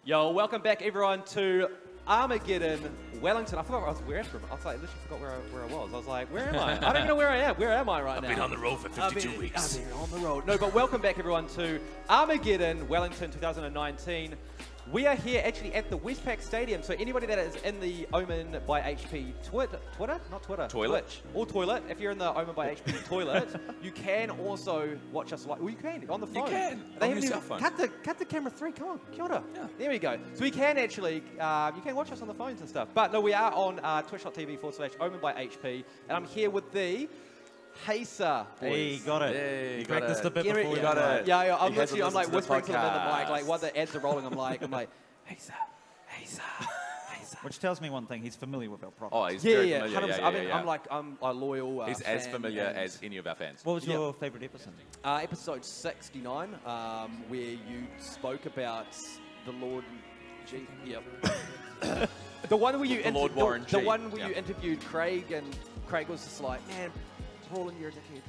Yo, welcome back everyone to Armageddon, Wellington. I forgot where I was from. I was like, literally forgot where I was. I was like, where am I? I don't even know where I am. Where am I right now? I've been on the road for 52 weeks. I've been on the road. No, but welcome back everyone to Armageddon, Wellington 2019. We are here actually at the Westpac Stadium, so anybody that is in the Omen by HP Twitter, not Twitter, toilet, Twitch, or toilet, if you're in the Omen by HP toilet, you can also watch us live. Well, you can, on the phone. You can, they on your cell phone. Cut the camera 3, come on, kia ora. Yeah. There we go. So we can actually, you can watch us on the phones and stuff. But no, we are on twitch.tv/Omen by HP, and I'm here with the HAYSA boys. Hey, got it. Hey, you practiced a bit before you got it. Yeah, I'm You guys literally, I'm have like listened to the whispering to them in the mic, podcast. like while the ads are rolling, I'm like, HAYSA, HAYSA, HAYSA. Which tells me one thing, he's familiar with our product. Oh, he's very Yeah, familiar. 100%. Yeah, I mean, yeah. I'm a loyal He's fan, as familiar and as any of our fans. What was your favourite episode? episode 69, where you spoke about the Lord G. Yep. The one where you The Lord Warren the G. one where you Yeah. interviewed Craig, and Craig was just like, man, Prawln, you're a dickhead.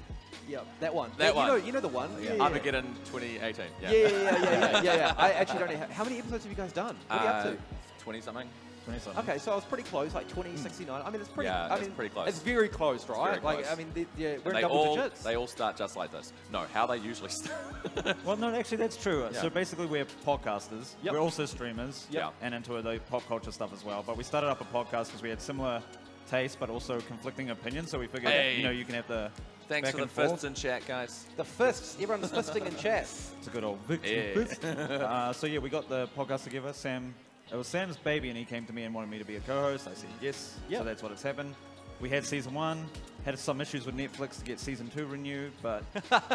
Yeah, that one. That one. You know the one. Yeah. Armageddon 2018. Yeah. I actually don't know. How many episodes have you guys done? What are you up to? 20-something. 20-something. Okay, so I was pretty close, like 2069. I mean, it's pretty. Yeah, I it's mean, pretty close. It's very close, right? very like, close. I mean, we're in They double digits. all start just like this. No, how they usually start. Well, no, actually, that's true. Yeah. So basically, we're podcasters. Yep. We're also streamers. Yep. And into the pop culture stuff as well. But we started up a podcast because we had similar tastes, but also conflicting opinions. So we figured, Hey. you know, you can have the Thanks back for the and forth. fists in chat, guys. The fists. Everyone's fisting in chat. It's a good old victory. Yeah. So yeah, we got the podcast together. It was Sam's baby, and he came to me and wanted me to be a co-host. I said yes. Yep. So that's what has happened. We had season 1. Had some issues with Netflix to get season 2 renewed, but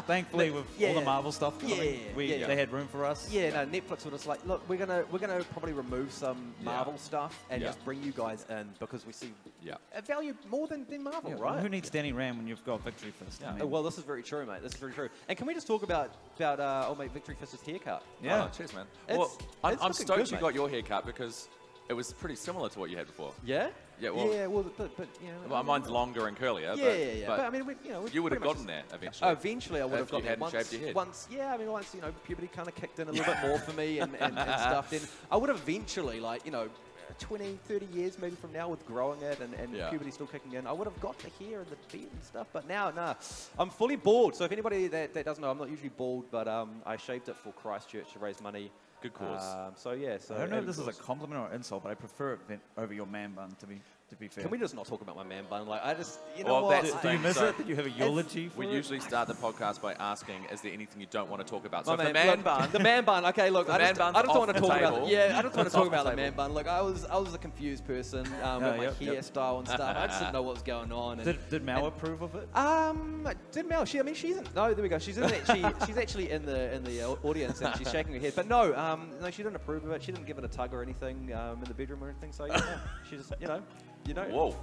thankfully with all the Marvel stuff coming, they had room for us. Yeah, no, Netflix were just like, look, we're gonna probably remove some Marvel stuff and just bring you guys in because we see a value more than Marvel, Yeah, right? Who needs Danny Rand when you've got VictoryFist? Yeah. I mean, Well, this is very true, mate. This is very true. And can we just talk about old mate VictoryFist's haircut? yeah. Oh, cheers, man. It's- Well, I'm it's looking stoked good, you mate. got your haircut because it was pretty similar to what you had before. Yeah. Yeah, well- yeah. Well, but you know. Well, mine's longer and curlier. Yeah. But But I mean, we you would have pretty gotten much there eventually. Eventually, I would have If you gotten there. hadn't shaved your head. Once, you know, puberty kind of kicked in a little bit more for me and stuff. Then I would have eventually, like, you know, 20, 30 years maybe from now with growing it and puberty still kicking in, I would have got the hair and the beard and stuff. But now, nah, I'm fully bald. So if anybody that doesn't know, I'm not usually bald, but I shaved it for Christchurch to raise money. Good cause. So yeah. So I don't know if this is a cause. compliment or insult, but I prefer it over your man bun, to be fair. Can we just not talk about my man bun? Like, I just, you know Well, what? that's the Do you thing, miss so it? Did you have a eulogy for We it? usually start the podcast by asking, is there anything you don't want to talk about? So My if the man look, bun... the man bun. Okay, look, The I man just bun's don't off want to the talk about. table. Yeah, I don't want It's to talk off the about the table. man bun. Look, I was a confused person with my yep. hairstyle and stuff. I just didn't know what was going on. And, Did Mal approve of it? did Mel? She's in. No, there we go. She's in. She's actually in the audience and she's shaking her head. But no, no, she didn't approve of it. She didn't give it a tug or anything in the bedroom or anything. So yeah, she just, you know. Whoa.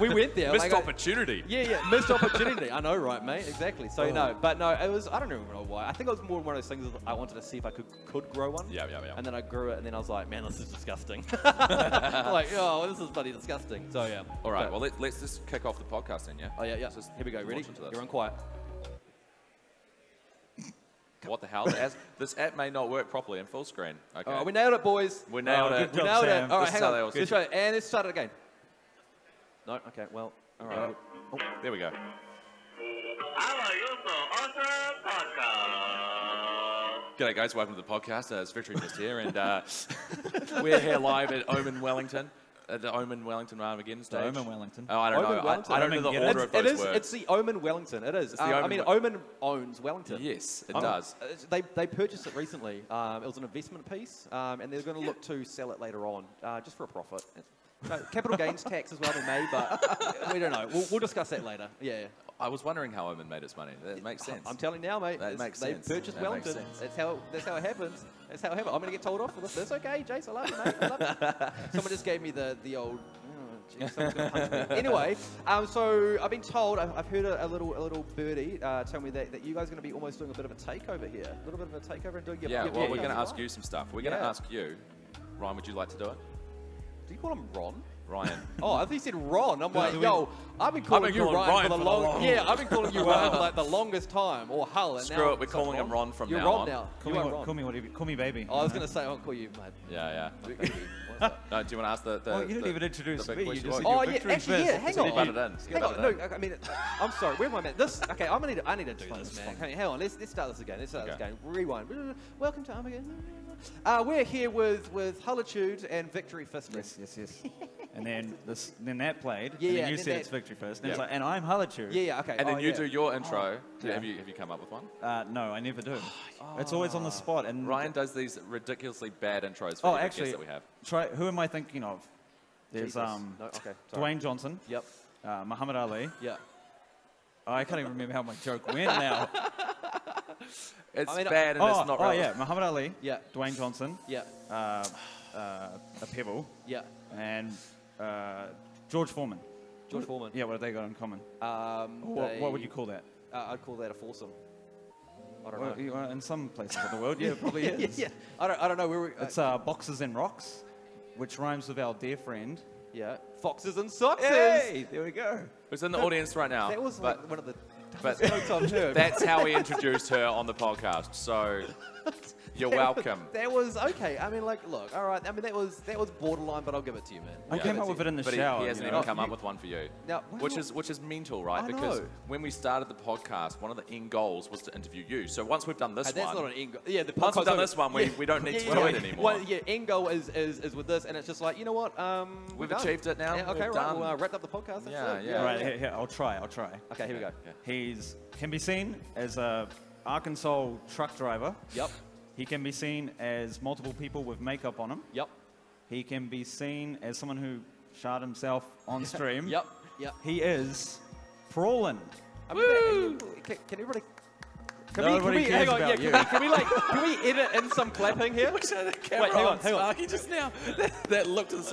We went there. Missed like, opportunity. Yeah, missed opportunity. I know, right, mate? Exactly. So, no, but no, it was, I don't even know why. I think it was more one of those things that I wanted to see if I could grow one. Yeah. And then I grew it, and then I was like, man, this is disgusting. Like, oh, this is bloody disgusting. So, yeah. All right, well, let's just kick off the podcast then, yeah? Oh, yeah. Let's just Here we go. Ready? launch into this. You're on quiet. What the hell? This app may not work properly in full screen. Okay. All right, we nailed it, boys. We nailed it. good job, We nailed Sam. it. All right, This is hang how on. they always Let's do try it. And let's start it again. No? Okay, well, all right. There we go. G'day guys, welcome to the podcast. It's VictoryFist here, and we're here live at Omen Wellington, at the Omen Wellington Armageddon stage. Omen Wellington. Oh, I don't Omen know. Wellington. I don't know the Omen order of those words. It's the Omen Wellington. It is. the I Omen mean, Wel- Omen owns Wellington. Yes, it does. They purchased it recently. It was an investment piece, and they're going to look to sell it later on, just for a profit. No, capital gains tax as well they may, but we don't know. We'll discuss that later. Yeah. I was wondering how Omen made its money. That makes sense. I'm telling you now, mate. That makes they sense. purchased That makes Wellington. sense. That's how it happens. That's how it happens. I'm going to get told off for this. That's okay, Jace. I love you, mate. I love you. Someone just gave me the old. Oh, geez, someone's gonna punch me. Anyway, so I've been told. I've heard a little birdie tell me that you guys are going to be almost doing a bit of a takeover here. A little bit of a takeover and doing your. Yeah, your well, we're podcast going to ask live. you some stuff. We're going to ask you, Ryan, would you like to do it? Do you call him Ron? Ryan. Oh, I think you said Ron. I'm like, yo, I've been calling you calling Ryan for the long. Yeah, I've been calling you Ryan for like the longest time, or Hull. And Screw now it, we're calling him Ron from You're now Ron on. now. Call me whatever. Call me baby. Oh, I was gonna say I'll call you mate. Yeah. What's that? No, do you want to ask the Well, you didn't even introduce the me. big You question? just said Oh you're yeah, Victory actually, Fist. yeah. Hang So on. you butted in. Hang on. No, I mean, I'm sorry. Where's my man? This. Okay, I need to do this, man. Okay, hang on. Let's start this again. Let's start this again. Rewind. Welcome to Armageddon. We're here with Hullitude and VictoryFist. Yes. And then that played. Yeah, and yeah, then you and said then it's VictoryFist. And it's like, and I'm Hullitude. Yeah, okay. And then you do your intro. Yeah. Have you come up with one? No, I never do. It's always on the spot. And Ryan does these ridiculously bad intros for Oh, every actually, guest that we have. who am I thinking of? There's No, okay. Sorry. Dwayne Johnson, Yep. Muhammad Ali. Yeah. Oh, I can't even remember how my joke went now. It's bad and it's not relevant. yeah, Muhammad Ali. Yeah. Dwayne Johnson. Yeah. A Pebble. Yeah. And George Foreman. George Foreman. Yeah, what have they got in common? What would you call that? I'd call that a foursome. I don't know. Well, in some places of the world, yeah, it probably is. Yeah. I don't know where we. It's Boxes and Rocks, which rhymes with our dear friend. Yeah. Foxes and Soxes. Hey, there we go. Who's in the audience right now? That was but, like one of the but jokes I've heard. that's how we introduced her on the podcast. So you're welcome. That was okay. I mean, like, look, all right. I mean, that was borderline, but I'll give it to you, man. I came up with it in the But shower. he hasn't you even know? come up with one for you. Now, Which is mental, right? I Because know. when we started the podcast, one of the end goals was to interview you. So once we've done this That's one, not an end goal. Yeah, the once we've podcast's done over. this one, we don't need to do it anymore. Well, yeah, end goal is with this, and it's just like, you know what? We've done. achieved it now. Yeah, okay, We're right. done. We'll wrap up the podcast. That's Yeah, it. yeah. Right, here, I'll try. Okay, here we go. He's can be seen as a Arkansas truck driver. Yep. He can be seen as multiple people with makeup on him. Yep. He can be seen as someone who shot himself on stream. Yep. He is Prawln. I mean, can everybody? Nobody cares hang on, about yeah, you. can we edit in some clapping here? Wait, hang on. Sparky just now. that looked as.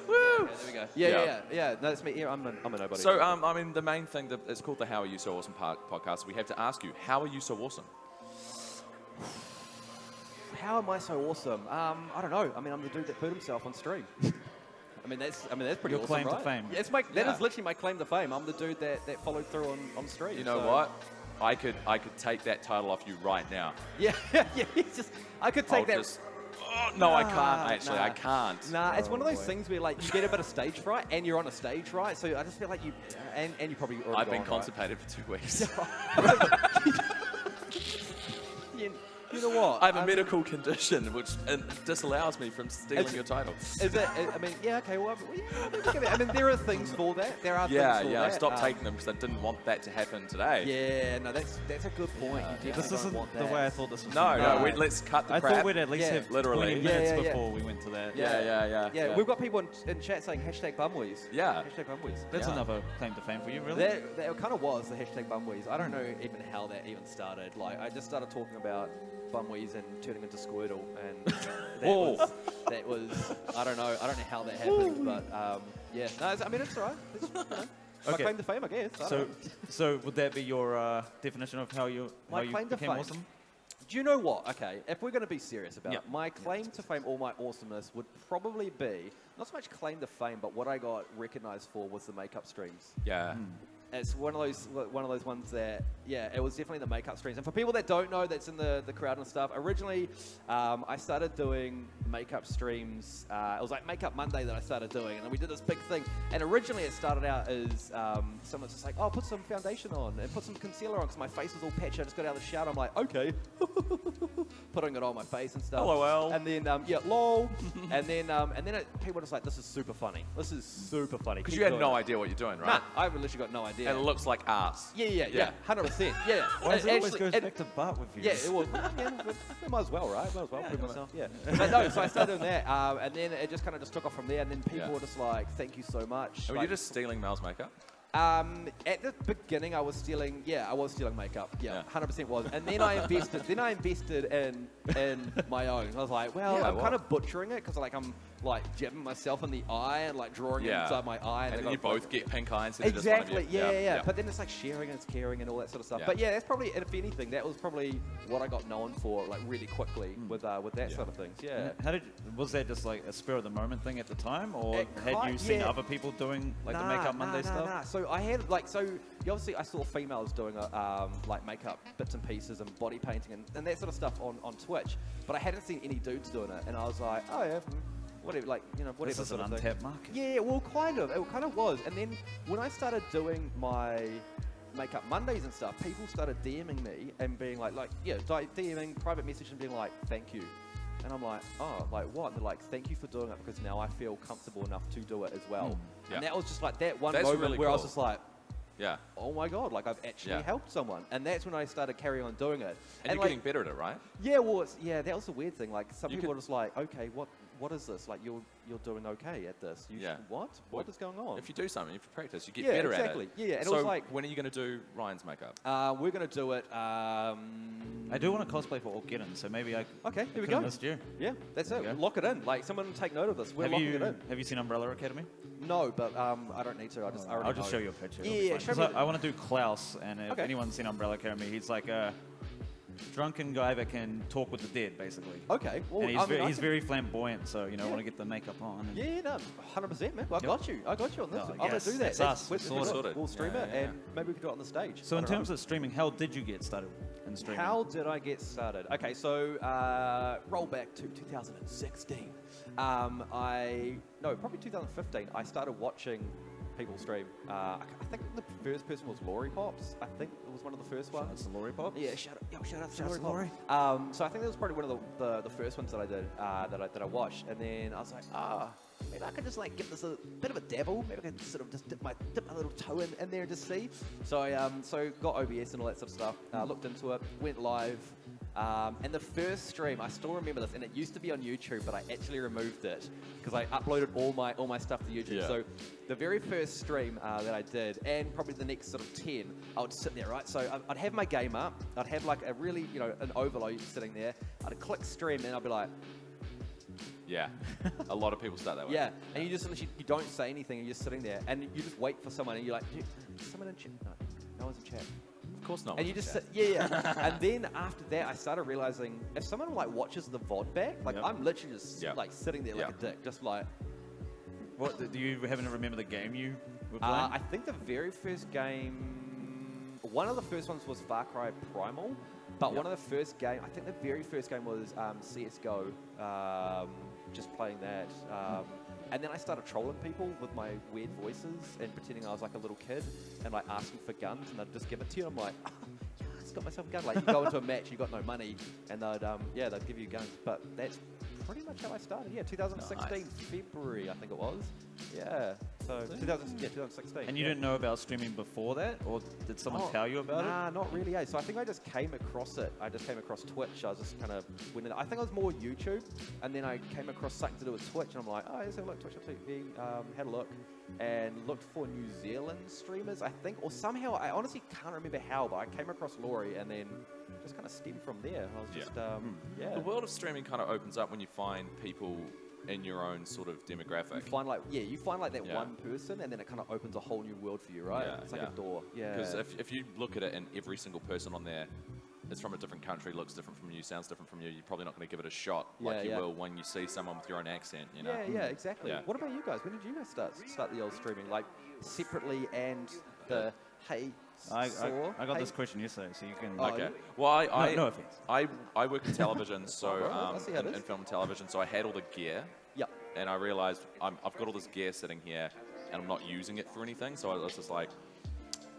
Woo! There we go. Yeah. No, that's me. Yeah, I'm a nobody. So, I mean, the main thing that it's called the How Are You So Awesome podcast. We have to ask you, how are you so awesome? How am I so awesome? I don't know. I mean, I'm the dude that put himself on stream. I mean, that's pretty Your awesome, claim to right? fame. Yeah, that is literally my claim to fame. I'm the dude that followed through on stream. You know what? I could take that title off you right now. Yeah. It's just I could take that. No, I can't. Actually, nah. I can't. Nah, it's one of those things where like you get a bit of stage fright and you're on a stage, right? So I just feel like you and you probably already I've been gone, constipated for 2 weeks. You know what? I have a medical condition which disallows me from stealing your title. Is it? I mean, yeah, okay. Well, I mean, there are things for that. There are things for that. I stopped taking them because I didn't want that to happen today. Yeah, no, that's a good point. You This isn't want the that. way I thought this was. No, let's cut the I crap. thought we'd at least Yeah. have Literally. 20 minutes Yeah. before we went to that. Yeah. We've got people in chat saying #bumwees. Yeah. #bumwees. That's Yeah. another claim to fame for you, really. That kind of was the #bumwees. I don't know even how that even started. Like, I just started talking about bumwees and turning into Squirtle, and that was I don't know how that happened, but yeah. No, I mean, it's alright. My claim to fame, I guess. So would that be your definition of how you claim to became fame? awesome? Do you know what? Okay, if we're going to be serious about Yeah. it, my claim to fame or my awesomeness would probably be not so much claim to fame, but what I got recognized for was the makeup streams. Yeah. It's one of those ones that, yeah, it was definitely the makeup streams. And for people that don't know, that's in the crowd and stuff, originally I started doing makeup streams. It was like Makeup Monday that I started doing, and then we did this big thing. And originally it started out as someone's just like, oh, put some foundation on and put some concealer on because my face was all patchy. I just got out of the shower. I'm like, okay. Putting it on my face and stuff. LOL. And then, lol. and then people were just like, this is super funny. This is super funny. Because Keep you had doing no it. idea what you're doing, Nah, right? I've literally got no idea. And it looks like arse. Yeah, 100%. Yeah. Why does it always Actually, goes back to butt with you? yeah, it was. I might as well, right? Might as well prove myself. Yeah. But no, so I started doing that, and then it just kind of took off from there. And then people were just like, "Thank you so much." Were you just stealing Mel's makeup? At the beginning, I was stealing makeup. Yeah, 100% was. And then I invested. in my own. I was like, well, I'm kind of butchering it because like I'm like jabbing myself in the eye and like drawing it inside my eye. And then you both get pink eye instead exactly. of just one of you. Yeah. But then it's like sharing and it's caring and all that sort of stuff. Yeah. But yeah, that's probably, if anything, that was probably what I got known for, like really quickly with that sort of things. Yeah. And was that just like a spur of the moment thing at the time, or had you seen other people doing like the Makeup Monday stuff? Nah. So I had like obviously I saw females doing like makeup bits and pieces and body painting and that sort of stuff on Twitch, but I hadn't seen any dudes doing it, and I was like, oh yeah, whatever, like, you know, whatever. This is an sort of untapped thing. market. Yeah, well, kind of. It kind of was. And then when I started doing my Makeup Mondays and stuff, people started DMing me and being like DMing, private message and being like, thank you. And I'm like, oh, like what? And they're like, thank you for doing it because now I feel comfortable enough to do it as well. Yeah. And that was just like that one moment really where cool. I was just like, yeah. oh my God, like I've actually helped someone. And that's when I started carrying on doing it. And you're like, getting better at it, right? Yeah, well, that was the weird thing. Like some people are just like, okay, what is this? Like you're doing okay at this. What is going on? If you do something, if you practice, you get better at it. Yeah, and so it was like, when are you going to do Ryan's makeup? we're going to do it. I do want to cosplay for Armageddon, so maybe I. Okay, here we go. Missed you. Yeah, that's it. Lock it in. Like someone take note of this. We're locking it in. Have you seen Umbrella Academy? No, but I don't need to. I'll just show you a picture. Yeah, show me. I want to do Klaus, and if anyone's seen Umbrella Academy, he's like a drunken guy that can talk with the dead, basically. Okay. Well, and he's very flamboyant, so I want to get the makeup on. Yeah, no, 100%, man. Well, I got you on this. I'm going to do that. That's us. We'll stream it, and maybe we can do it on the stage. So in terms of streaming, how did you get started in streaming? How did I get started? Okay, so roll back to 2016. Probably 2015. I started watching people stream. I think the first person was Lori Pops. I think it was one of the first ones. Shout out to Lori Pops. Yeah, shout out to Lori Pops. So I think that was probably one of the first ones that I did that I watched, and then I was like, maybe I could just like give this a bit of a dabble. Maybe I could sort of just dip my little toe in there and just see. So I got OBS and all that sort of stuff. Looked into it, went live. And the first stream, I still remember this, and it used to be on YouTube, but I actually removed it because I uploaded all my stuff to YouTube. Yeah. So the very first stream that I did, and probably the next sort of 10, I would sit there, right? So I'd have my game up, I'd have like a really, an overload sitting there. I'd click stream, and I'd be like, yeah, a lot of people start that way. yeah, and you just literally, you don't say anything, and you're just sitting there, and you just wait for someone, and you're like, someone in chat? No one's in chat. Of course not. And you just sit, yeah. And then after that, I started realizing if someone like watches the VOD back, like I'm literally just like sitting there like a dick, just like. What do you happen to remember the game you were playing? I think the very first game, one of the first ones was Far Cry Primal, but one of the first game, I think the very first game was CS:GO. Just playing that. And then I started trolling people with my weird voices and pretending I was like a little kid and like asking for guns, and they'd just give it to you. And I'm like, yes, got myself a gun. Like you go into a match, you got no money, and they'd give you guns. But that's pretty much how I started. Yeah, 2016 February, I think it was. Yeah. So 2016. And you didn't know about streaming before that, or did someone tell you about it? Nah, not really. So I think I just came across it. I just came across Twitch. I was just kind of I think I was more YouTube, and then I came across something to do with Twitch, and I'm like, let's have a look, Twitch TV. Had a look, and looked for New Zealand streamers, I think, or somehow I honestly can't remember how, but I came across Lori, and then just kind of stemmed from there. I was just The world of streaming kind of opens up when you find people in your own sort of demographic. You find like that one person, and then it kind of opens a whole new world for you, right? It's like a door. Yeah. Because if you look at it, and every single person on there is from a different country, looks different from you, sounds different from you, you're probably not going to give it a shot like you will when you see someone with your own accent, you know? Yeah, exactly. What about you guys? When did you guys start the old streaming, like separately and the I got this question yesterday, so you can. Okay. Well, no offense. I work in television, so in film and television, so I had all the gear. Yep. And I realized I've got all this gear sitting here, and I'm not using it for anything. So I was just like,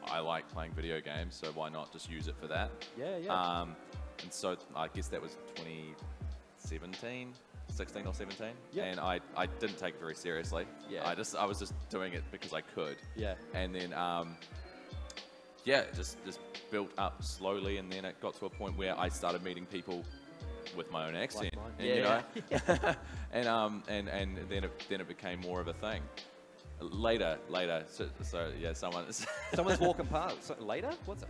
I like playing video games, so why not just use it for that? Yeah. And so I guess that was 2017. 16 or 17, and I didn't take it very seriously. Yeah. I was just doing it because I could. Yeah. And then it just built up slowly, and then it got to a point where I started meeting people with my own accent, and and then it became more of a thing. Later. So yeah, someone's walking past. So, later? What's it?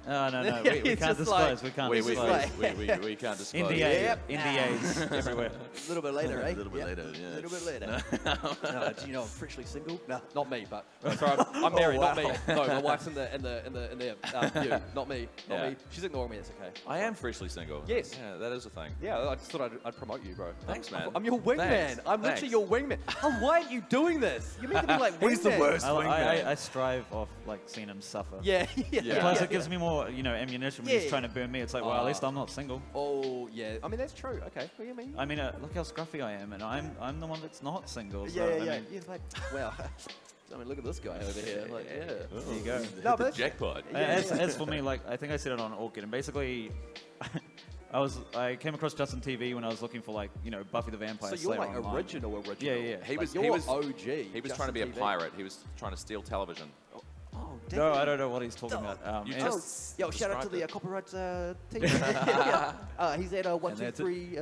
No. We can't disclose. We can't disclose. We can't disclose. NDAs everywhere. A little bit later, eh? A little bit later, yeah. A little bit later. No, do you know I'm freshly single? No, not me, but sorry, I'm married, not me. No, my wife's in there. You, not me. Not me. She's ignoring me. It's okay. I am freshly single. Yes. Yeah, that is a thing. Yeah, I just thought I'd promote you, bro. Thanks, man. I'm your wingman. I'm literally your wingman. Oh, why aren't you doing this? You're meant to be like wingman. He's the worst I strive off like seeing him suffer. Yeah. Plus, it gives me more, ammunition when he's trying to burn me. It's like, well, at least I'm not single. Oh yeah. I mean, that's true. Okay. What do you mean? I mean, look how scruffy I am, and I'm the one that's not single. So, Yeah. I mean, It's like, well, I mean, look at this guy over here. Like, yeah. there you go. No, but The jackpot. As for me, like, I think I said it on Orchid, and basically, I came across Justin TV when I was looking for, like, Buffy the Vampire Slayer. So you're like online. original. Yeah. He was OG. He was trying to be a pirate. He was trying to steal television. Oh, damn. No, I don't know what he's talking about. Yo, shout out to the copyright team. He's at 123.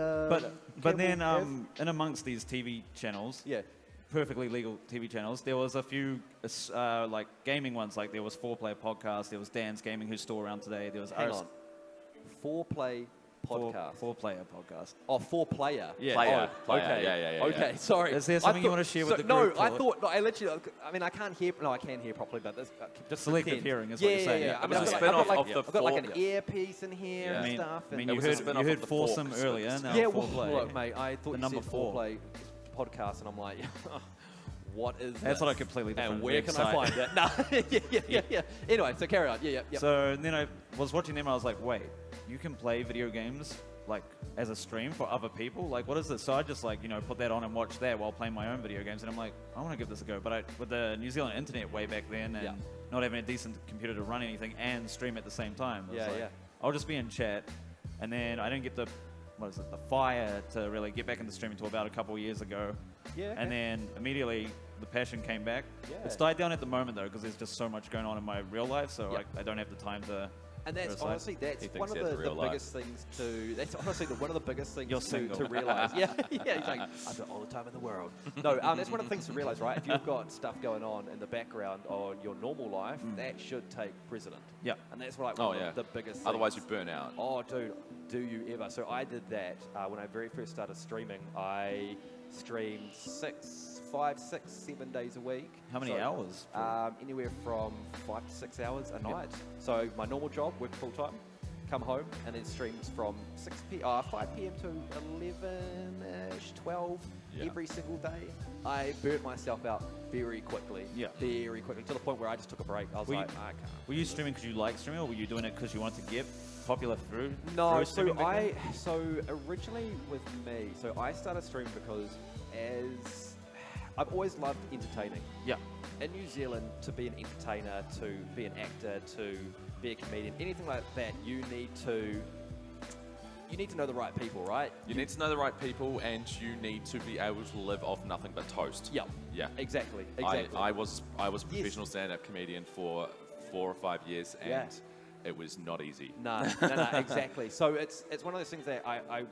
But then in amongst these TV channels, perfectly legal TV channels, there was a few like gaming ones. Like there was 4Player Podcast, there was Dan's Gaming Who's Still Around Today. There was 4Play Podcast. 4Player Podcast. Oh, 4Player. Yeah. Player. Okay. Yeah. Okay, sorry. Is there something you want to share with the no, group? I thought. No, I literally. I mean, I can't hear. No, I can hear properly, but this, just selective hearing is what you're saying. Yeah. It was a spin-off of the I've got like an earpiece in here and stuff. I mean, it you was a spin-off heard of the foursome Forks, earlier. Now Yeah, 4Play. look, mate. I thought The you number said 4. 4Play Podcast, and I'm like, what is That's this? what I completely different. And where can I find it? No. Yeah. Anyway, so carry on. Yeah. So then I was watching them. I was like, wait, you can play video games like as a stream for other people? Like, what is this? So I just like, put that on and watch that while playing my own video games. And I'm like, I want to give this a go. But with the New Zealand internet way back then and not having a decent computer to run anything and stream at the same time, I'll just be in chat. And then I didn't get the fire to really get back into streaming until about a couple of years ago. Yeah. And then immediately the passion came back. Yeah. It's died down at the moment though, because there's just so much going on in my real life. So I don't have the time to. And that's honestly, that's one of the biggest things to. That's honestly one of the biggest things to realize. Yeah. He's like, I've got all the time in the world. No, that's one of the things to realize, right? If you've got stuff going on in the background on your normal life, that should take precedent. Yeah. And that's one of the biggest things. Otherwise, you burn out. Oh, dude, do you ever? So I did that when I very first started streaming. I streamed 5, 6, 7 days a week. How many hours? Anywhere from 5 to 6 hours a night. So my normal job, work full time, come home, and then streams from 5 p.m. to 11ish, 12 every single day. I burnt myself out very quickly. Very quickly, to the point where I just took a break. I was like, I can't. Were you streaming because you like streaming, or were you doing it because you wanted to get popular through? No, so originally with me, so I started streaming because I've always loved entertaining. Yeah. In New Zealand, to be an entertainer, to be an actor, to be a comedian, anything like that, you need to know the right people, right? You need to know the right people, and you need to be able to live off nothing but toast. Yeah. Exactly. I was a professional stand-up comedian for 4 or 5 years, and it was not easy. No, exactly. So it's one of those things that I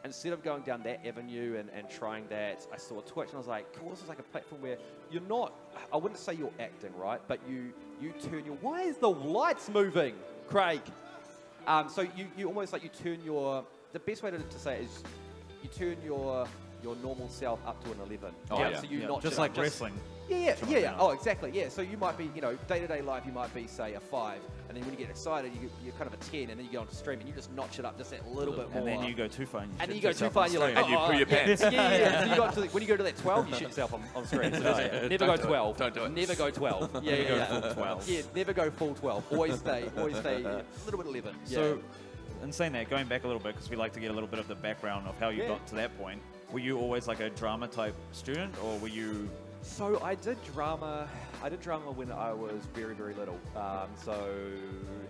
instead of going down that avenue and trying that, I saw Twitch and I was like, cool, this is like a platform where you're not, I wouldn't say you're acting, right? But you turn your, why is the lights moving, Craig? So you almost like you turn your, the best way to say it is you turn your normal self up to an 11. Oh, yeah. So you not just like wrestling. Yeah. Oh, exactly. Yeah. So you might be, day-to-day life, you might be, say, a 5, and then when you get excited, you're kind of a 10, and then you get onto stream, and you just notch it up just that little bit more. And then you go too far. And then you go too far, and you're like, and you poo your pants. Yeah. When you go to that 12, you shoot yourself on screen. So never go 12. Don't do it. Never go 12. Go full 12. Yeah, never go full 12. Always stay a little bit 11. So, in saying that, going back a little bit, because we like to get a little bit of the background of how you got to that point, were you always like a drama type student, or were you... So I did drama when I was very, very little. So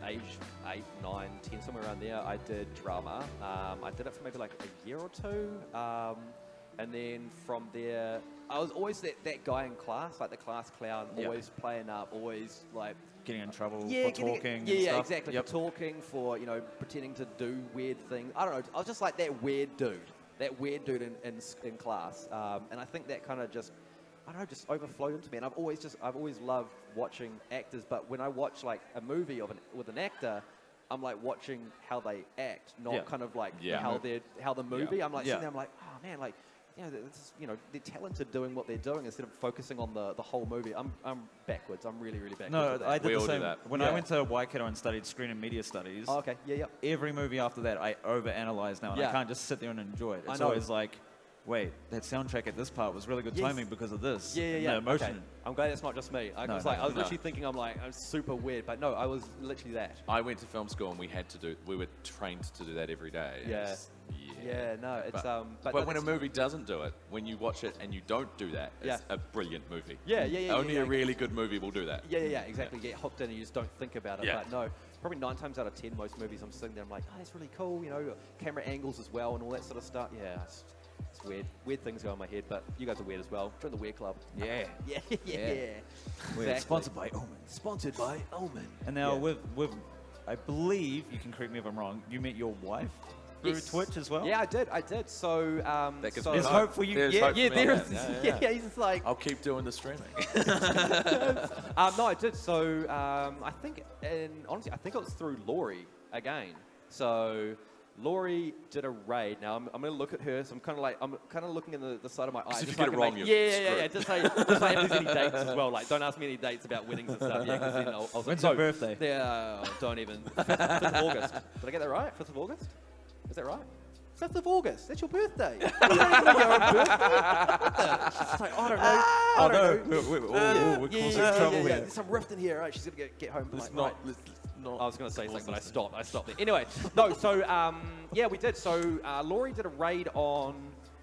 age 8, 9, 10, somewhere around there, I did drama. I did it for maybe like a year or 2. And then from there, I was always that guy in class, like the class clown, always playing up, always like... Getting in trouble for talking and stuff. Exactly. For talking, for, pretending to do weird things. I don't know. I was just like that weird dude in class. And I think that kind of just I don't know, just overflowed into me. And I've always loved watching actors, but when I watch like a movie with an actor, I'm like watching how they act, not kind of like how the movie. I'm like sitting there, I'm like, oh man, like, they're talented doing what they're doing instead of focusing on the whole movie. I'm backwards. I'm really backwards. No, I did the same. When I Yeah. went to Waikato and studied screen and media studies. Oh, okay. Yeah. Every movie after that, I overanalyze now, and I can't just sit there and enjoy it. It's always like, wait, that soundtrack at this part was really good timing because of this. Yeah. The emotion. Okay. I'm glad it's not just me. I was literally thinking, I'm super weird, but no, I was literally that. I went to film school and we were trained to do that every day. Yeah. Yeah, no, it's but when a movie doesn't do it, when you watch it and you don't do that, it's a brilliant movie. Yeah. Only a really good movie will do that. Yeah, exactly. Get hooked in and you just don't think about it. But no, probably 9 times out of 10, most movies I'm sitting there, I'm like, oh, that's really cool, camera angles as well and all that sort of stuff. Yeah, it's weird. Weird things go in my head, but you guys are weird as well. Join the Weird Club. Yeah. Yeah. Exactly. Sponsored by Omen. Sponsored by Omen. And now with I believe, you can correct me if I'm wrong, you met your wife through Twitch as well? Yeah, I did. So, there's hope for you. There's hope for me. There is. Yeah, he's just like... I'll keep doing the streaming. No, I did. So, I think it was through Laurie again. So, Laurie did a raid. Now, I'm going to look at her. So, I'm kind of looking in the side of my eye. If you get it wrong, yeah. Just say if there's any dates as well. Like, don't ask me any dates about weddings and stuff. Yeah, because then I'll When's your birthday? Yeah, don't even. 5th of August. Did I get that right? 5th of August? Is that right? 5th of August. That's your birthday. You don't even know your own birthday. She's like, I don't know. We're causing trouble here. There's some rift in here. Right, she's gonna get home. Let's like, not. I was gonna say something, but I stopped there. Anyway, no. So we did. So Laurie did a raid on.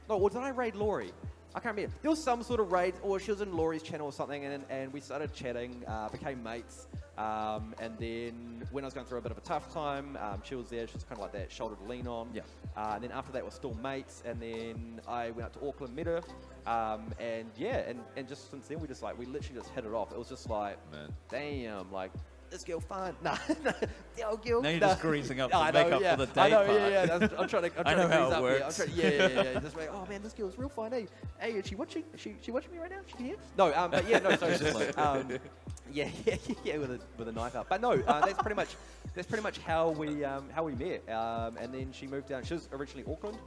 No, or did I raid Laurie? I can't remember. There was some sort of raid, or she was in Laurie's channel or something, and we started chatting, became mates. And then when I was going through a bit of a tough time, she was there. She was kind of like that shoulder to lean on. Yeah. And then after that, we're still mates. And then I went up to Auckland, met her. And just since then, we literally just hit it off. It was just like, damn, like, this girl fine. Nah, girl. Now you're just greasing up to make up for the date part. I'm trying to I know how it grease works. up. Yeah. Just like, oh man, this girl's real fine. Hey, is she watching? Is she watching me right now? She can hear? No, but yeah, no. So it's just like, with a knife out. But no, that's pretty much how we met. And then she moved down. She was originally Auckland.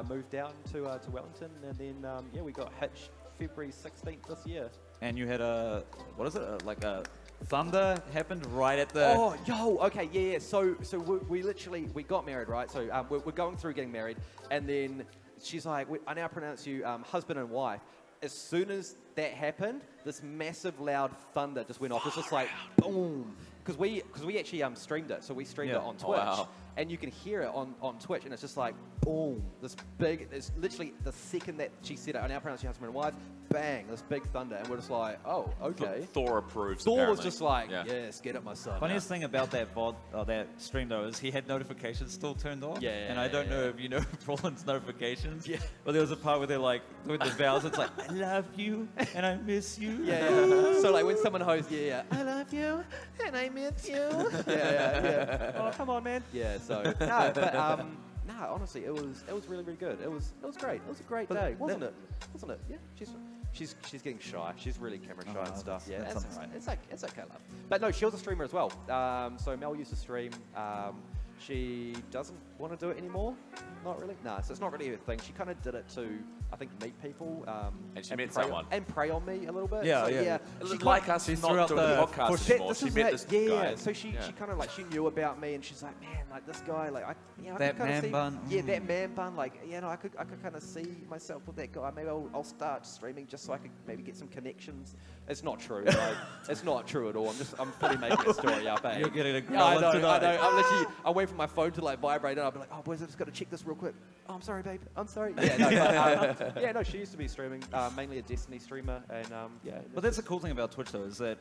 Moved down to Wellington, and then we got hitched February 16th this year. And you had what is it? Like a thunder happened right at the... Oh, okay, yeah. So we got married, right? So we're going through getting married, and then she's like, I now pronounce you husband and wife. As soon as that happened, this massive loud thunder just went off. It's just like, boom. Because we actually streamed it. So we streamed it on Twitch. And you can hear it on Twitch, and it's just like, boom, this big, it's literally the second that she said it, I now pronounce you husband and wife, bang, this big thunder, and we're just like, oh, okay. Thor approves, Thor apparently. was just like, yes, get it, my son. Funniest thing about that that stream, though, is he had notifications still turned on. Yeah. And I don't know if you know Prawln's notifications. Yeah. But there was a part where they're like, with the vows, it's like, I love you, and I miss you. Yeah. So like when someone hosts, I love you, and I miss you. Yeah. Oh, come on, man. Yeah, so, honestly, it was really, really good. It was great. It was a great day, wasn't it? Yeah. She's getting shy. She's really camera shy and stuff. Yeah, that's all right. It's okay, love. But no, she was a streamer as well. So Mel used to stream. She doesn't want to do it anymore. Not really. No, so it's not really her thing. She kind of did it to, I think, meet people. And she met someone. And prey on me a little bit. Yeah. She like us, she's not doing the podcast anymore. She met this guy. Yeah, so she kind of like, she knew about me, and she's like, man, like this guy, like, I that could man see, bun. Yeah, that man bun, like, I could kind of see myself with that guy. Maybe I'll start streaming just so I could maybe get some connections. It's not true. Like, it's not true at all. I'm fully making a story up. Eh? You're getting I know. I'm waiting for my phone to like vibrate, and I'll be like, oh boys, I just got to check this real quick. Oh, I'm sorry, babe. I'm sorry. Yeah, no, she used to be streaming, mainly a Destiny streamer, and But that's the cool thing about Twitch, though, is that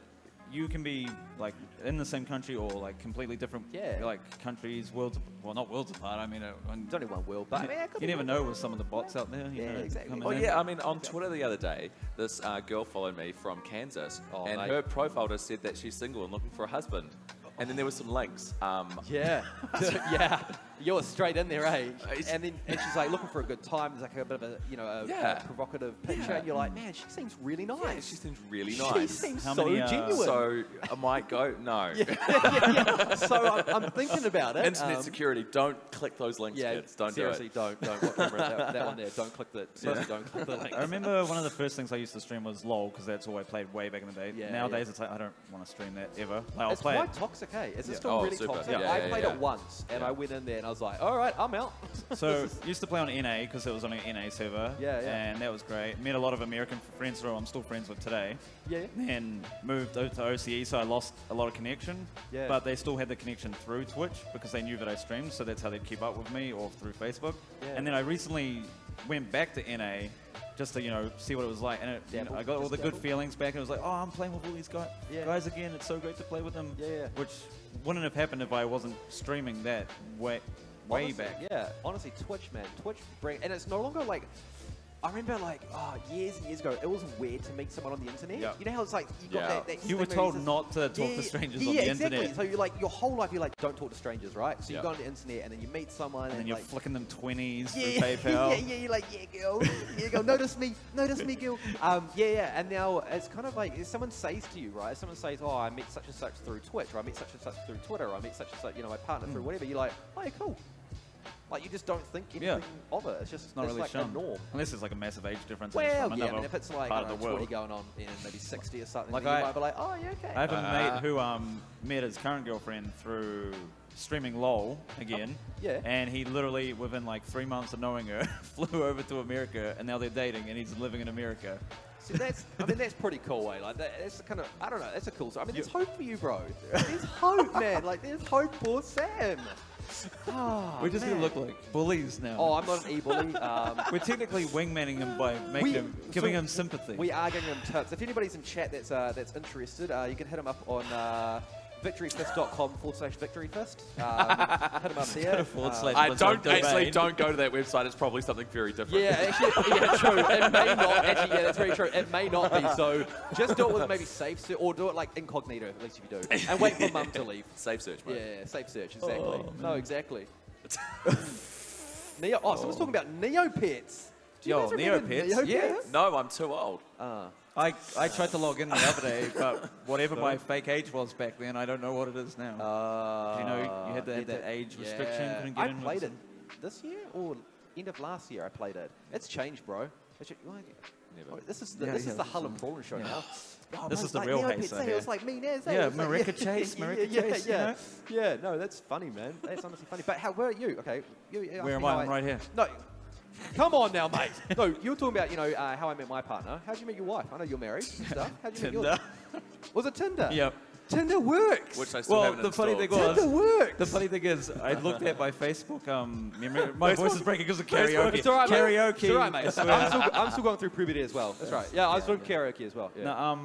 you can be like in the same country or like completely different, like countries, not worlds apart. I mean, there's only one world, but you never know with some of the bots out there. Exactly. Oh yeah, I mean, on Twitter the other day, this girl followed me from Kansas, and her profile just said that she's single and looking for a husband. And then there were some links. Yeah. You're straight in there, eh? And she's like looking for a good time. There's like a bit of a, a provocative picture. And you're like, man, she seems really nice. Yeah, she seems really nice. She seems so genuine. So I might go, no. So I'm thinking about it. Internet security, don't click those links, kids. Don't seriously, do it. Don't. Remember that one there. Don't click the. Seriously, don't click the link. I remember one of the first things I used to stream was LOL, because that's all I played way back in the day. Yeah, Nowadays, it's like, I don't want to stream that ever. Like, It's quite toxic, hey? Is it still really super. toxic? Yeah, I played it once, and I went in there, and I was like, all right, I'm out. So, used to play on NA, because it was on an NA server. And that was great. Met a lot of American friends who I'm still friends with today. Then moved over to OCE, so I lost a lot of connection. But they still had the connection through Twitch, because they knew that I streamed, so that's how they'd keep up with me, or through Facebook. And then I recently went back to NA, just to, see what it was like. And I got all the good feelings back, and it was like, oh, I'm playing with all these guys again. It's so great to play with them. Which wouldn't have happened if I wasn't streaming that way back. Yeah, honestly, Twitch, man. And it's no longer like, I remember like, years and years ago, it was weird to meet someone on the internet. You know how it's like, you got that you were told not to talk to strangers on the internet. So you're like, your whole life, you're like, don't talk to strangers, right? So you go on the internet, and then you meet someone, and then you're like, flicking them 20s through PayPal. You're like, girl, notice me, girl. And now it's kind of like, if someone says to you, right? If someone says, oh, I met such and such through Twitch, or I met such and such through Twitter, or I met such and such, my partner through whatever, you're like, oh, yeah, cool. Like, you just don't think anything of it. It's just not really like a norm. Unless there's like a massive age difference. Well, yeah, I mean, if it's like 20 going on, maybe 60 or something, like, then you might be like, oh, yeah, okay. I have a mate who met his current girlfriend through streaming LOL again. And he literally, within like 3 months of knowing her, flew over to America, and now they're dating, and he's living in America. See, that's pretty cool, eh? Like, that's kind of, I don't know, that's a cool story. I mean, there's hope for you, bro. There's hope, man. Like, there's hope for Sam. We're just going to look like bullies now. Oh, I'm not an e-bully. We're technically wingmanning him by giving him sympathy. We are giving him tips. If anybody's in chat that's interested, you can hit him up on VictoryFist.com/VictoryFist. Hit him up there. Don't go to that website. It's probably something very different. Yeah, actually, true. It may not. Actually, yeah, that's very true. It may not be. So just do it with maybe safe search, or do it like incognito, at least if you do, and wait for mum to leave. Safe search, mate. Yeah, safe search. Exactly. No, exactly. Someone's talking about Neopets. Yo, Neopets? Yeah. No, I'm too old. I tried to log in the other day, but whatever my fake age was back then, I don't know what it is now. You had to have that age restriction. Couldn't get I in played it this year or end of last year. I played it. It's changed, bro. This is the Hullitude show now. This is the real HAYSA. It's like me now. Yeah, Marika Chase. Yeah, no, that's funny, man. That's honestly funny. But where are you? Okay, where am I? I'm right here. No. Come on now, mate. No, you were talking about, how I met my partner. How'd you meet your wife? I know you're married and stuff. How'd you meet yours? Was it Tinder? Yep. Tinder works. Which I still haven't installed. Tinder works. The funny thing is, I looked at my Facebook. My voice is breaking because of karaoke. It's all right, karaoke. It's all right, mate. I'm still going through puberty as well. That's right. Yeah, I was doing karaoke as well. Yeah. No,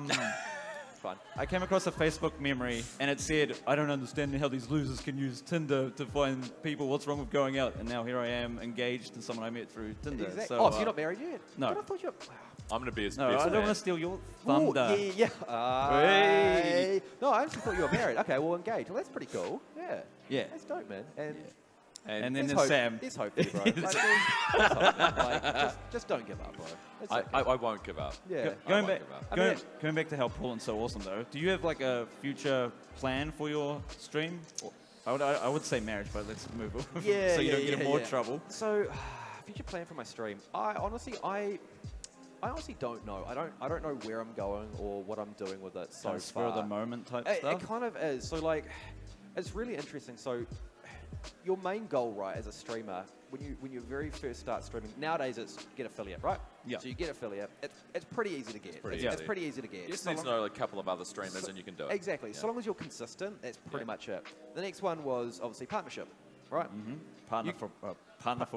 Fun. I came across a Facebook memory, and it said, I don't understand how these losers can use Tinder to find people. What's wrong with going out? And now here I am, engaged to someone I met through Tinder. Exactly. So, so you're not married yet? No. But I thought you were... I'm going to be his No, best I don't man. want to steal your thunder. Yeah. Hey. No, I actually thought you were married. Okay, well, engaged. Well, that's pretty cool. Yeah. That's dope, man. And then there's Sam. There's hope for you, bro. There's hope, man. Just don't give up, bro. I won't give up. Yeah. Going back to how Prawln's so awesome, though, do you have like a future plan for your stream? I would say marriage, but let's move on. Yeah, so you don't get in more trouble. So, future plan for my stream. I honestly don't know. I don't know where I'm going or what I'm doing with it so far. Spur of the moment type stuff? It kind of is. So like, it's really interesting. So your main goal, right, as a streamer, when you very first start streaming, nowadays it's get affiliate, right? Yeah. So you get affiliate. It's pretty easy to get. It's pretty easy to get. You just need to know a couple of other streamers and you can do it. Exactly. Yeah. So long as you're consistent, that's pretty much it. The next one was obviously partnership, right? Mm-hmm. Partner for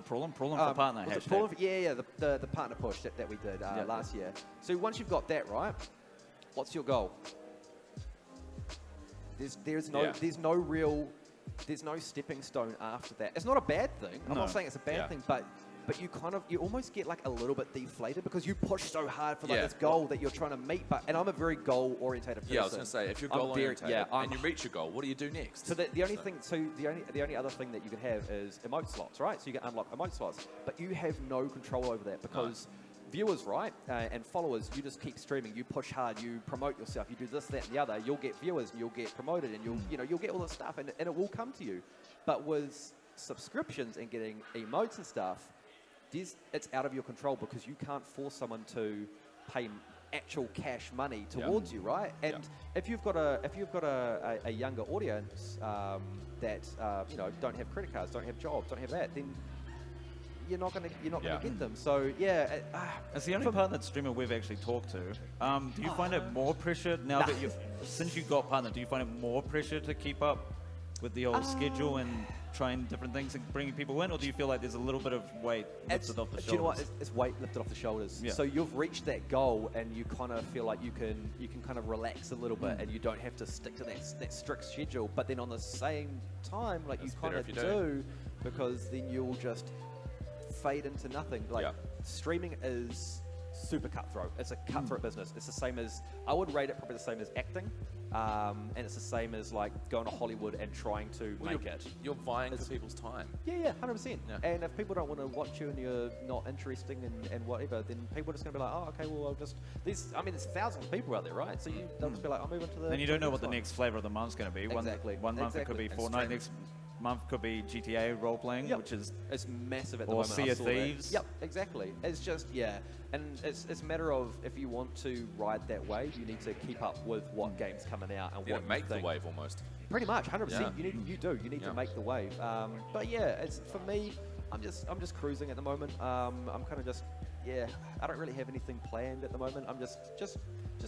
Prawln? Prawln for partner, hashtag. The partner push that we did last year. So once you've got that right, what's your goal? There's no stepping stone after that. It's not a bad thing. I'm not saying it's a bad thing, but but you almost get like a little bit deflated because you push so hard for like this goal that you're trying to meet. And I'm a very goal-orientated person. Yeah, I was going to say, if you're goal-orientated and you reach your goal, what do you do next? So the only other thing that you can have is emote slots, right? So you can unlock emote slots, but you have no control over that because viewers, right, and followers, you just keep streaming, you push hard, you promote yourself, you do this, that, and the other. You'll get viewers, and you'll get promoted, and you'll get all this stuff, and it will come to you. But with subscriptions and getting emotes and stuff, it's out of your control because you can't force someone to pay actual cash money towards you, right? And if you've got a younger audience that don't have credit cards, don't have jobs, don't have that, then you're not gonna get them. So it's the only partnered streamer we've actually talked to. Do you find it more pressure now that since you got partnered? Do you find it more pressure to keep up with the old schedule and trying different things and bringing people in, or do you feel like there's a little bit of weight lifted off the shoulders? Do you know what? It's weight lifted off the shoulders. Yeah. So you've reached that goal, and you kind of feel like you can kind of relax a little bit, and you don't have to stick to that strict schedule. But then on the same time, like you kind of do, because then you'll just fade into nothing. Like streaming is super cutthroat. It's a cutthroat business. It's the same as, I would rate it probably the same as acting. And it's the same as like going to Hollywood and trying to make it. You're vying for people's time. Yeah, 100%. Yeah. And if people don't want to watch you and you're not interesting and whatever, then people are just going to be like, oh, okay, well, I'll just... there's thousands of people out there, right? So they'll just be like, I'll move into the... And you don't know what the next flavor of the month's going to be. Exactly. One month it could be Fortnite, next month could be GTA role-playing, which is... It's massive at the moment. Or Sea of Thieves. Yep, exactly. It's just, and it's a matter of, if you want to ride that wave, you need to keep up with what game's coming out and what make the wave almost. Pretty much, 100%. You need to make the wave. But it's for me, I'm just cruising at the moment. I'm kind of just I don't really have anything planned at the moment. I'm just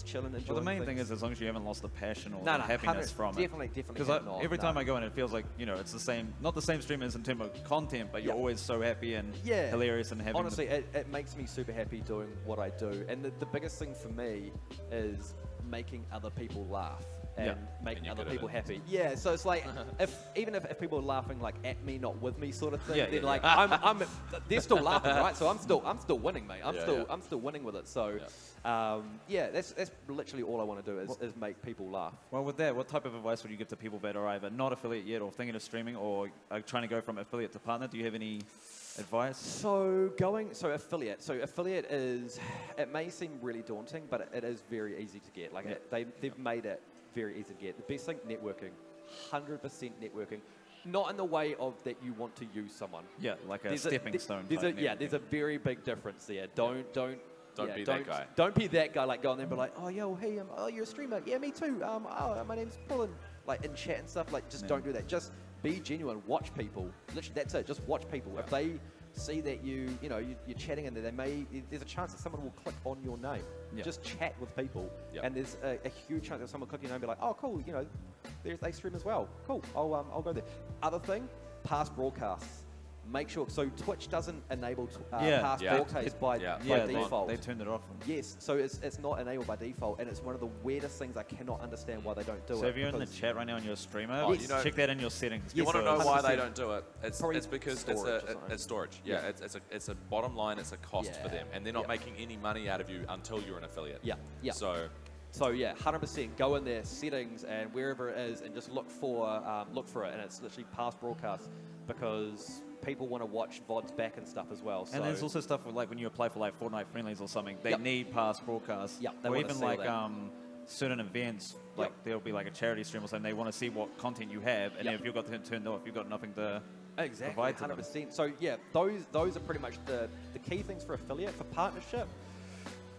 chilling, enjoying. Well, the main thing is as long as you haven't lost the passion or the happiness from it. Definitely. Because every time I go in, it feels like it's the same, not the same streamers in terms of content, but you're always so happy and hilarious and having. Honestly, it makes me super happy doing what I do, and the biggest thing for me is making other people laugh. And making other people happy. Yeah, so it's like even if people are laughing like at me, not with me, sort of thing. Then like they're still laughing, right? So I'm still winning, mate. I'm still winning with it. So that's literally all I want to do is make people laugh. Well, with that, what type of advice would you give to people that are either not affiliate yet or thinking of streaming or are trying to go from affiliate to partner? Do you have any advice? So affiliate is, it may seem really daunting, but it is very easy to get. Like they've made it very easy to get. The best thing, networking. 100% networking. Not in the way of that you want to use someone. Yeah, like a stepping stone. There's a very big difference there. Don't be that guy. Don't be that guy. Like go on there and be like, oh yo, hey, you're a streamer. Yeah, me too. My name's Prawln. Like in chat and stuff. Like just don't do that. Just be genuine. Watch people. Literally, that's it. Just watch people. If they see that you're chatting and there's a chance that someone will click on your name. Just chat with people, and there's a huge chance that someone will click your name and be like, oh cool, they stream as well. Cool, I'll go there. Other thing, past broadcasts. Make sure, so Twitch doesn't enable past broadcasts by default. They turned it off. Yes, so it's not enabled by default, and it's one of the weirdest things. I cannot understand why they don't do it. So if you're in the chat right now and you're a streamer, check that in your settings. You want to know why they don't do it? It's because it's storage. Yeah, it's a bottom line, it's a cost for them, and they're not making any money out of you until you're an affiliate. Yeah. So 100% go in there, settings, and wherever it is, and just look for it, and it's literally past broadcasts because people want to watch VODs back and stuff as well. And there's also stuff like when you apply for like Fortnite friendlies or something, they need past broadcasts. Or even like certain events, like there'll be like a charity stream or something. They want to see what content you have, and if you've got it turned off, you've got nothing to provide to 100%. Them. So those are pretty much the key things for affiliate. For partnership,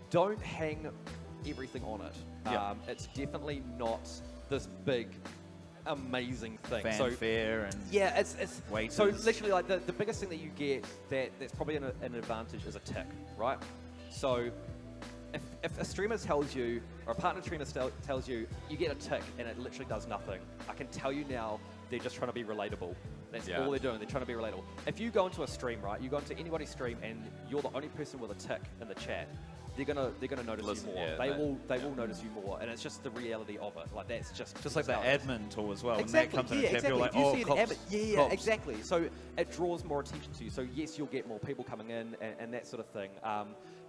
don't hang everything on it. It's definitely not this big amazing thing. Fanfare and it's waiters. So literally like the biggest thing that you get that's probably an advantage is a tick, right? So if a streamer tells you, or a partner streamer tells you, you get a tick and it literally does nothing, I can tell you now they're just trying to be relatable. That's all they're doing. They're trying to be relatable. If you go into a stream, right, you go into anybody's stream and you're the only person with a tick in the chat, they're gonna notice you more. Yeah, they will notice you more, and it's just the reality of it. Like that's just like the admin tool as well. Exactly. When that comes in a tab, you're like, If you oh, see an cops, admin, yeah, cops. exactly. So it draws more attention to you. So yes, you'll get more people coming in and that sort of thing.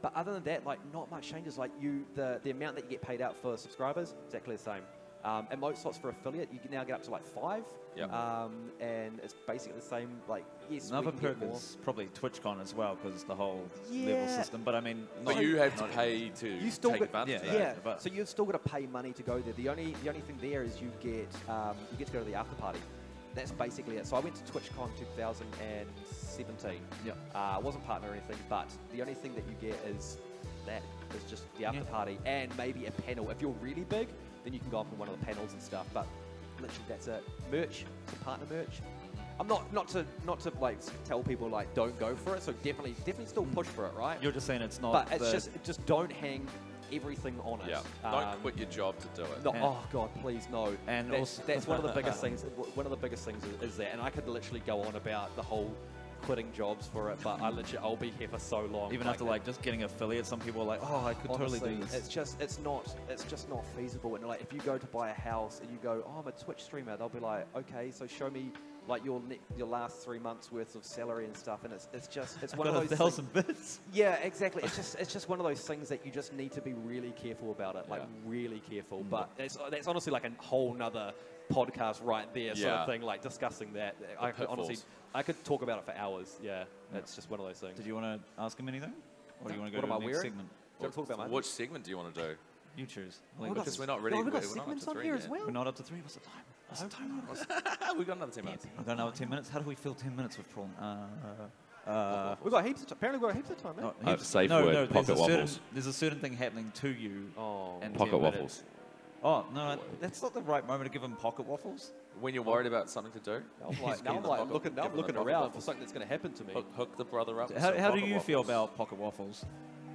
But other than that, like not much changes. Like the amount that you get paid out for subscribers, exactly the same. And most slots for affiliate, you can now get up to like 5. Yep. And it's basically the same. Like yes, Another we can perk get more. is probably TwitchCon as well, because the whole level system. But I mean, But you have to pay to You still take get, advantage of yeah. that. So you've still got to pay money to go there. The only thing there is you get to go to the after party. That's basically it. So I went to TwitchCon 2017. Yeah. I wasn't partner or anything, but the only thing that you get is just the after party and maybe a panel. If you're really big, then you can go up on one of the panels and stuff. But literally, that's it. Merch, some partner merch. I'm not to like tell people like don't go for it. So definitely still push for it, right? You're just saying it's not. But it's just don't hang everything on it. Yeah. Don't quit your job to do it. No, oh God, please no. And that's one of the biggest things. One of the biggest things is that, and I could literally go on about the whole quitting jobs for it, but I'll be here for so long. Even after like just getting affiliates, some people are like, oh, I could honestly, totally do this. It's just not feasible. And like if you go to buy a house and you go, oh, I'm a Twitch streamer, they'll be like, okay, so show me like your last 3 months worth of salary and stuff, and it's one of those 1,000 bits. Yeah, exactly. It's just one of those things that you just need to be really careful about it, like really careful. But that's honestly like a whole nother podcast right there, sort of thing, like discussing that. I could talk about it for hours. Yeah, it's just one of those things. Did you want to ask him anything, or do you want to What go am to I the next wearing? segment? Do you want to talk about mine? Which segment do you want to do? You choose. Because we're not ready. We've got we're not up segments to on 3 here yet. as well. We're not up to 3. What's the time? What's the time? We've got another 10 minutes. We've got another 10 minutes. How do we fill 10 minutes with Prawln? We've got heaps of time. Apparently we've got heaps of time, man. Safe word, pocket waffles. There's a certain thing happening to you. And Pocket 10 waffles. minutes. Oh, no, that's not the right moment to give him pocket waffles. When you're worried about something to do, I'm looking around for something that's going to happen to me. hook the brother up. with How some do pocket you feel waffles. about pocket waffles?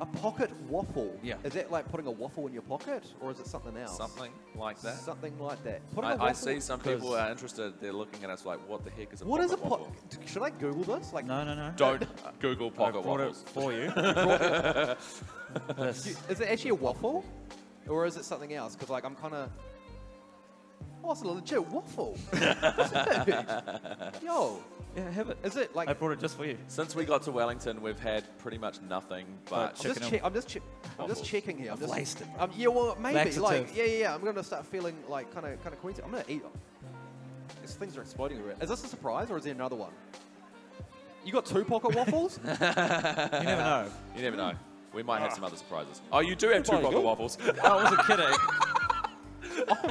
A pocket waffle? Yeah. Is that like putting a waffle in your pocket, or is it something else? Something like that. Something like that. Putting a I waffle- see some people are interested. They're looking at us like, what the heck is a What pocket is a waffle? Should I Google this? Like, No. Don't Google I pocket brought it waffles. for you. is it actually a waffle, or is it something else? Because like I'm kind of. Oh, it's a legit waffle. Yo. Yeah, have it. Is it like? I brought it just for you. Since we got to Wellington, we've had pretty much nothing but chicken I'm just checking here. I'm just wasted. Yeah, well, maybe. Laxative. Like, yeah. I'm gonna start feeling like kind of queasy. I'm gonna eat. These things are exploding everywhere. Is this a surprise or is there another one? You got 2 pocket waffles? You never know. you never know. We might have some other surprises. Oh, you do have 2 Pretty pocket good. waffles. I wasn't kidding.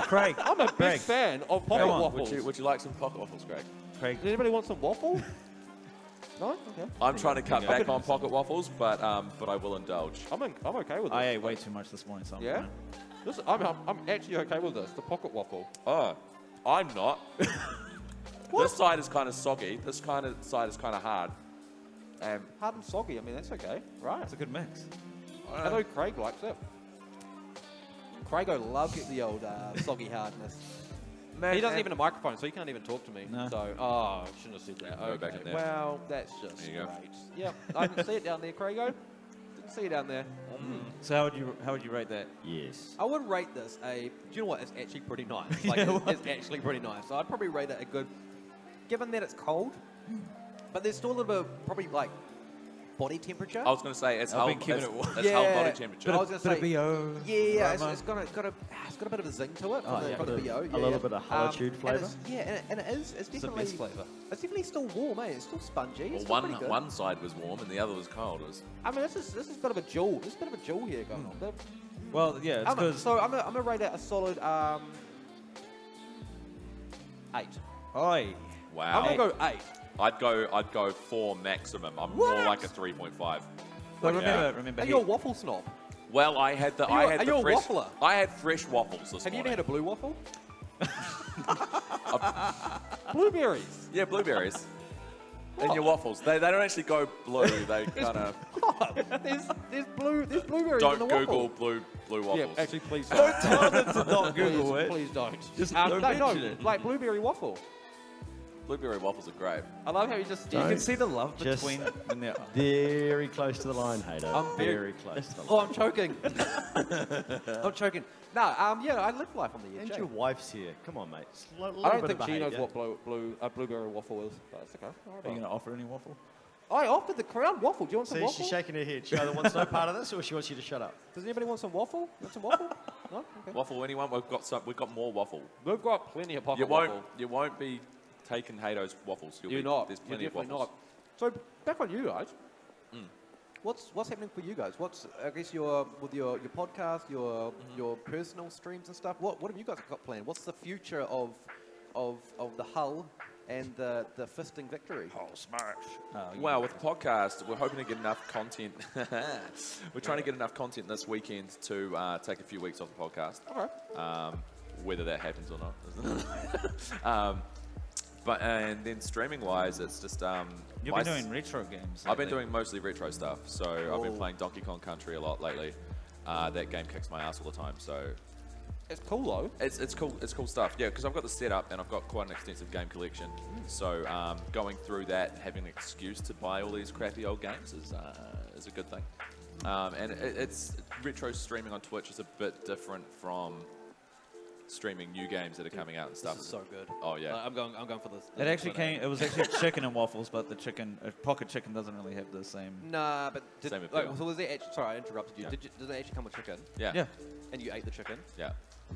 Craig. I'm a big Craig. fan of pocket Come on. waffles. Would you like some pocket waffles, Greg? Craig. Does anybody want some waffle? No? Okay. I'm trying to cut back on pocket waffles, but I will indulge. I'm okay with this. I ate way too much this morning, so Yeah? I'm actually okay with this, the pocket waffle. Oh, I'm not. This side is kind of soggy. This side is kind of hard. Hard and soggy, I mean, that's okay. Right. It's a good mix. I know Craig likes it. Craigo loves the old soggy hardness. Man, He doesn't even have a microphone, so he can't even talk to me. No. So, I shouldn't have said that. Go back in there. Well, that's just There you go. great. Yep, I didn't see it down there, Craigo. Didn't see it down there. So how would you rate that? Yes. I would rate this a. Do you know what? It's actually pretty nice. Like, it's actually pretty nice. So I'd probably rate it a good. Given that it's cold, but there's still a little bit of probably like body temperature. I was going to say it's I've how been keeping it warm. it's how body temperature. But I was going to say, BO. yeah, it's got a bit of a zing to it from the BO. A little bit of Hullitude flavour. And it is. It's definitely best flavour. It's definitely still warm, eh? It's still spongy. Well, It's still pretty good. one side was warm and the other was cold. It was, I mean, this is a bit of a jewel. There's a bit of a jewel here going on. Well, yeah, it's because... So I'm gonna rate it a solid 8. Oi. wow. I'm gonna go 8. I'd go 4 maximum. I'm more What? like a 3.5. But Yeah. remember, Are you a waffle snob? Well, I had the Are you a fresh waffler? I had fresh waffles this Have you morning. ever had a blue waffle? Blueberries. Yeah, blueberries. In your waffles. They don't actually go blue. They kind of There's blueberries in don't the Google waffle. blue waffles. Yeah, actually, please don't. tell them to not Google please, it. please don't. Just no, don't mention it. like blueberry waffle. Blueberry waffles are great. I love how you just... You can see the love Just between when they're... very close to the line, Haydo. I'm very close to the line. Oh, I'm choking. I'm choking. No, yeah, I live life on the edge. And your wife's here. Come on, mate. I don't think she knows what blueberry waffle is. But that's okay. Are you going to offer any waffle? I offered the crowd waffle. Do you want some See, waffle? she's shaking her head. She either wants no part of this or she wants you to shut up. Does anybody want some waffle? You want some waffle? No? Okay. Waffle, anyone? We've got more waffle. We've got plenty of pocket waffle. You won't be taking Haydo's waffles. You're not. There's plenty You're of waffles. not. So back on you guys. What's happening for you guys? What's I guess with your podcast, your personal streams and stuff. What have you guys got planned? What's the future of the Hull and the fisting victory? Oh, smash. Well, with the podcast, we're hoping to get enough content. We're trying to get enough content this weekend to take a few weeks off the podcast. Okay. Whether that happens or not. And then streaming-wise, it's just... You've been doing retro games. I've been doing mostly retro stuff. So I've been playing Donkey Kong Country a lot lately. That game kicks my ass all the time. So it's cool though. It's cool. It's cool stuff. Yeah, because I've got the setup and I've got quite an extensive game collection. So going through that, and having an excuse to buy all these crappy old games is a good thing. And it's retro streaming on Twitch is a bit different from streaming new games that are coming out and stuff. This is so good. Oh yeah. I'm going for this. It actually came. It was actually chicken and waffles, but the pocket chicken doesn't really have the same. Nah, but Same appeal. so was it actually? Sorry, I interrupted you. Yeah. Did it actually come with chicken? Yeah. Yeah, And you ate the chicken? Yeah.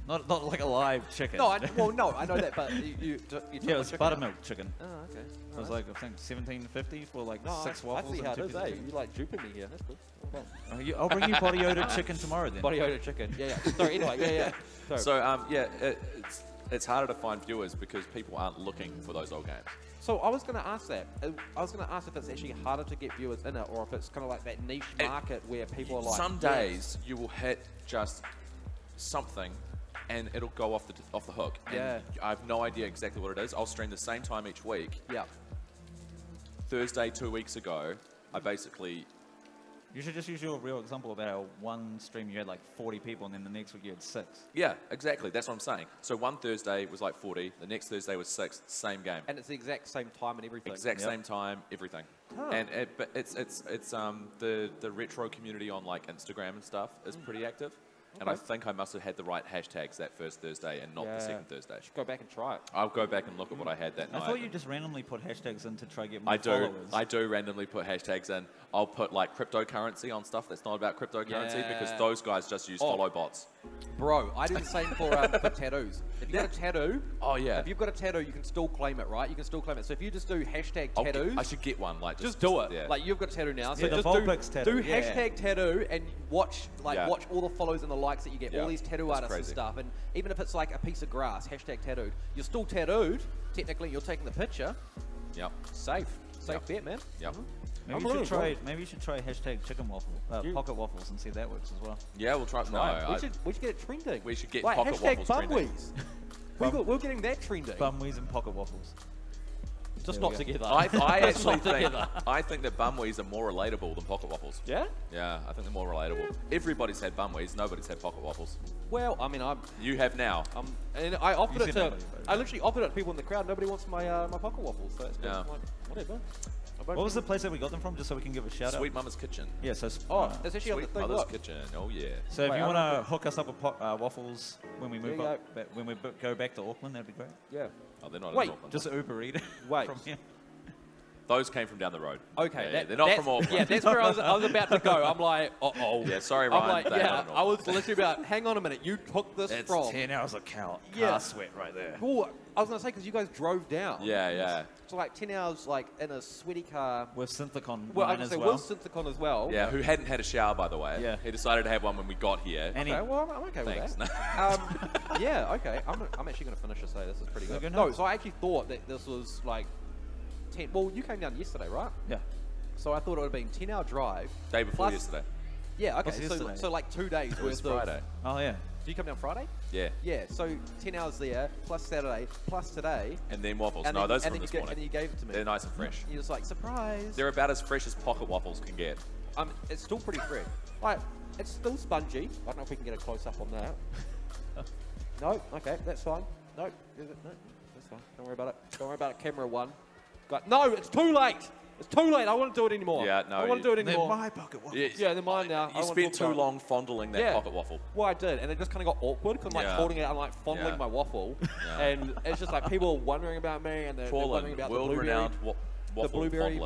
not like a live chicken. No, no, I know that, but you took yeah, it the was chicken buttermilk chicken. Oh, okay. It was like I think $17.50 for like No, 6 I waffles. see how and it 2 is, pieces of eh? chicken. You like duping me here. That's good. Okay. I'll bring you body odor chicken tomorrow then. Body odor chicken. Yeah, yeah. Sorry, anyway, yeah. So it's harder to find viewers because people aren't looking for those old games. So I was going to ask that. I was going to ask if it's actually harder to get viewers in it, or if it's kind of like that niche market where people are like. Some days you will hit just something, and it'll go off the hook. And Yeah. I have no idea exactly what it is. I'll stream the same time each week. Yeah. Thursday 2 weeks ago, I basically. You should just use your real example about how one stream you had like 40 people and then the next week you had 6. Yeah, exactly. That's what I'm saying. So one Thursday was like 40. The next Thursday was 6. Same game. And it's the exact same time and everything. Exact same time, everything. Huh. And but it's the retro community on like Instagram and stuff is pretty active. And I Okay. think I must have had the right hashtags that first Thursday and not the second Thursday. Go back and try it. I'll go back and look at what I had that I night. thought you just randomly put hashtags in to try to get more I followers. do randomly put hashtags in. I'll put like cryptocurrency on stuff that's not about cryptocurrency because Yeah. those guys just use follow bots. Bro, I do the same for tattoos. If you got a tattoo, Oh yeah. if you've got a tattoo, you can still claim it, right? You can still claim it. So if you just do hashtag tattoos, I should get one. Like just do it. Yeah. Like you've got a tattoo now, so Yeah, the just Volpix tattoo, do yeah. hashtag tattoo and watch Yeah. watch all the follows and the likes that you get. Yeah. All these tattoo That's artists and crazy. stuff, and even if it's like a piece of grass, hashtag tattooed, you're still tattooed. Technically, you're taking the picture. Yep. Safe Yep. bet, man. Yep. Maybe you should try hashtag chicken waffle, pocket waffles and see if that works as well. Yeah, we'll try. No, we should get it trending. We should get like, pocket hashtag waffles trending. bumwees. We're getting that trending. Bumwees and pocket waffles. Just There not we go. together. I Just actually not think together. I think that bumwees are more relatable than pocket waffles. Yeah? Yeah, I think they're more relatable. Everybody's had bumwees, nobody's had pocket waffles. Well, I mean, You have now. and I offered You it said to. nobody, but- I literally offered it to people in the crowd. Nobody wants my my pocket waffles, so it's good. Yeah. I'm like, whatever. What was the place that we got them from, just so we can give a shout Sweet out? Mama's Kitchen. Yeah, so Oh, it's actually on the Sweet thing. Mother's Look. Kitchen. Oh yeah. so if Wait, you I want to hook us up with waffles when we move There you up, when we go back to Auckland, that'd be great. Yeah. Oh, they're not. Wait, in Auckland. Just Uber Eat Wait. from here. Those came from down the road. Okay, Yeah, they're not from Auckland. Yeah, that's where I was about to go. I'm like, uh-oh. Yeah, sorry, I'm Ryan. like, they're yeah, not in I was Auckland. literally about, hang on a minute, you took this That's from... 10 hours of car Yeah. sweat right there. Well, I was going to say, because you guys drove down. Yeah, yeah. So like 10 hours like in a sweaty car. With Synthicon Well, I was as going to well. say, with Synthicon as well. Yeah, who hadn't had a shower, by the way. Yeah. He decided to have one when we got here. And Okay, well, I'm okay Thanks. with that. Yeah, okay. I'm actually going to finish this. This is pretty good. Good No, notes. so I actually thought that this was like 10... Well, you came down yesterday, right? yeah. So I thought it would have been 10-hour drive. Day before plus- yesterday. Yeah, okay. What's yesterday? So like 2 days It was worth of... Friday. Oh, yeah. Did you come down Friday? Yeah. Yeah, so 10 hours there, plus Saturday, plus today. And then waffles. And No, then, those and from then this you morning. and then you gave it to me. They're nice and fresh. You're just like, surprise. They're about as fresh as pocket waffles can get. It's still pretty fresh. Like, it's still spongy. I don't know if we can get a close-up on that. No? Okay, that's fine. No? Is it? No? fine. Don't worry about it. Don't worry about it. Camera 1. No, it's too late. It's too late. I won't do it anymore. Yeah, no. I want to do it anymore. They're my pocket waffles. Yeah, they're mine now. You spent too long fondling that pocket waffle. Well, I did, and it just kind of got awkward because I'm like holding it, I'm like fondling my waffle, and it's just like people are wondering about me, and they're wondering about the blueberry. Waffle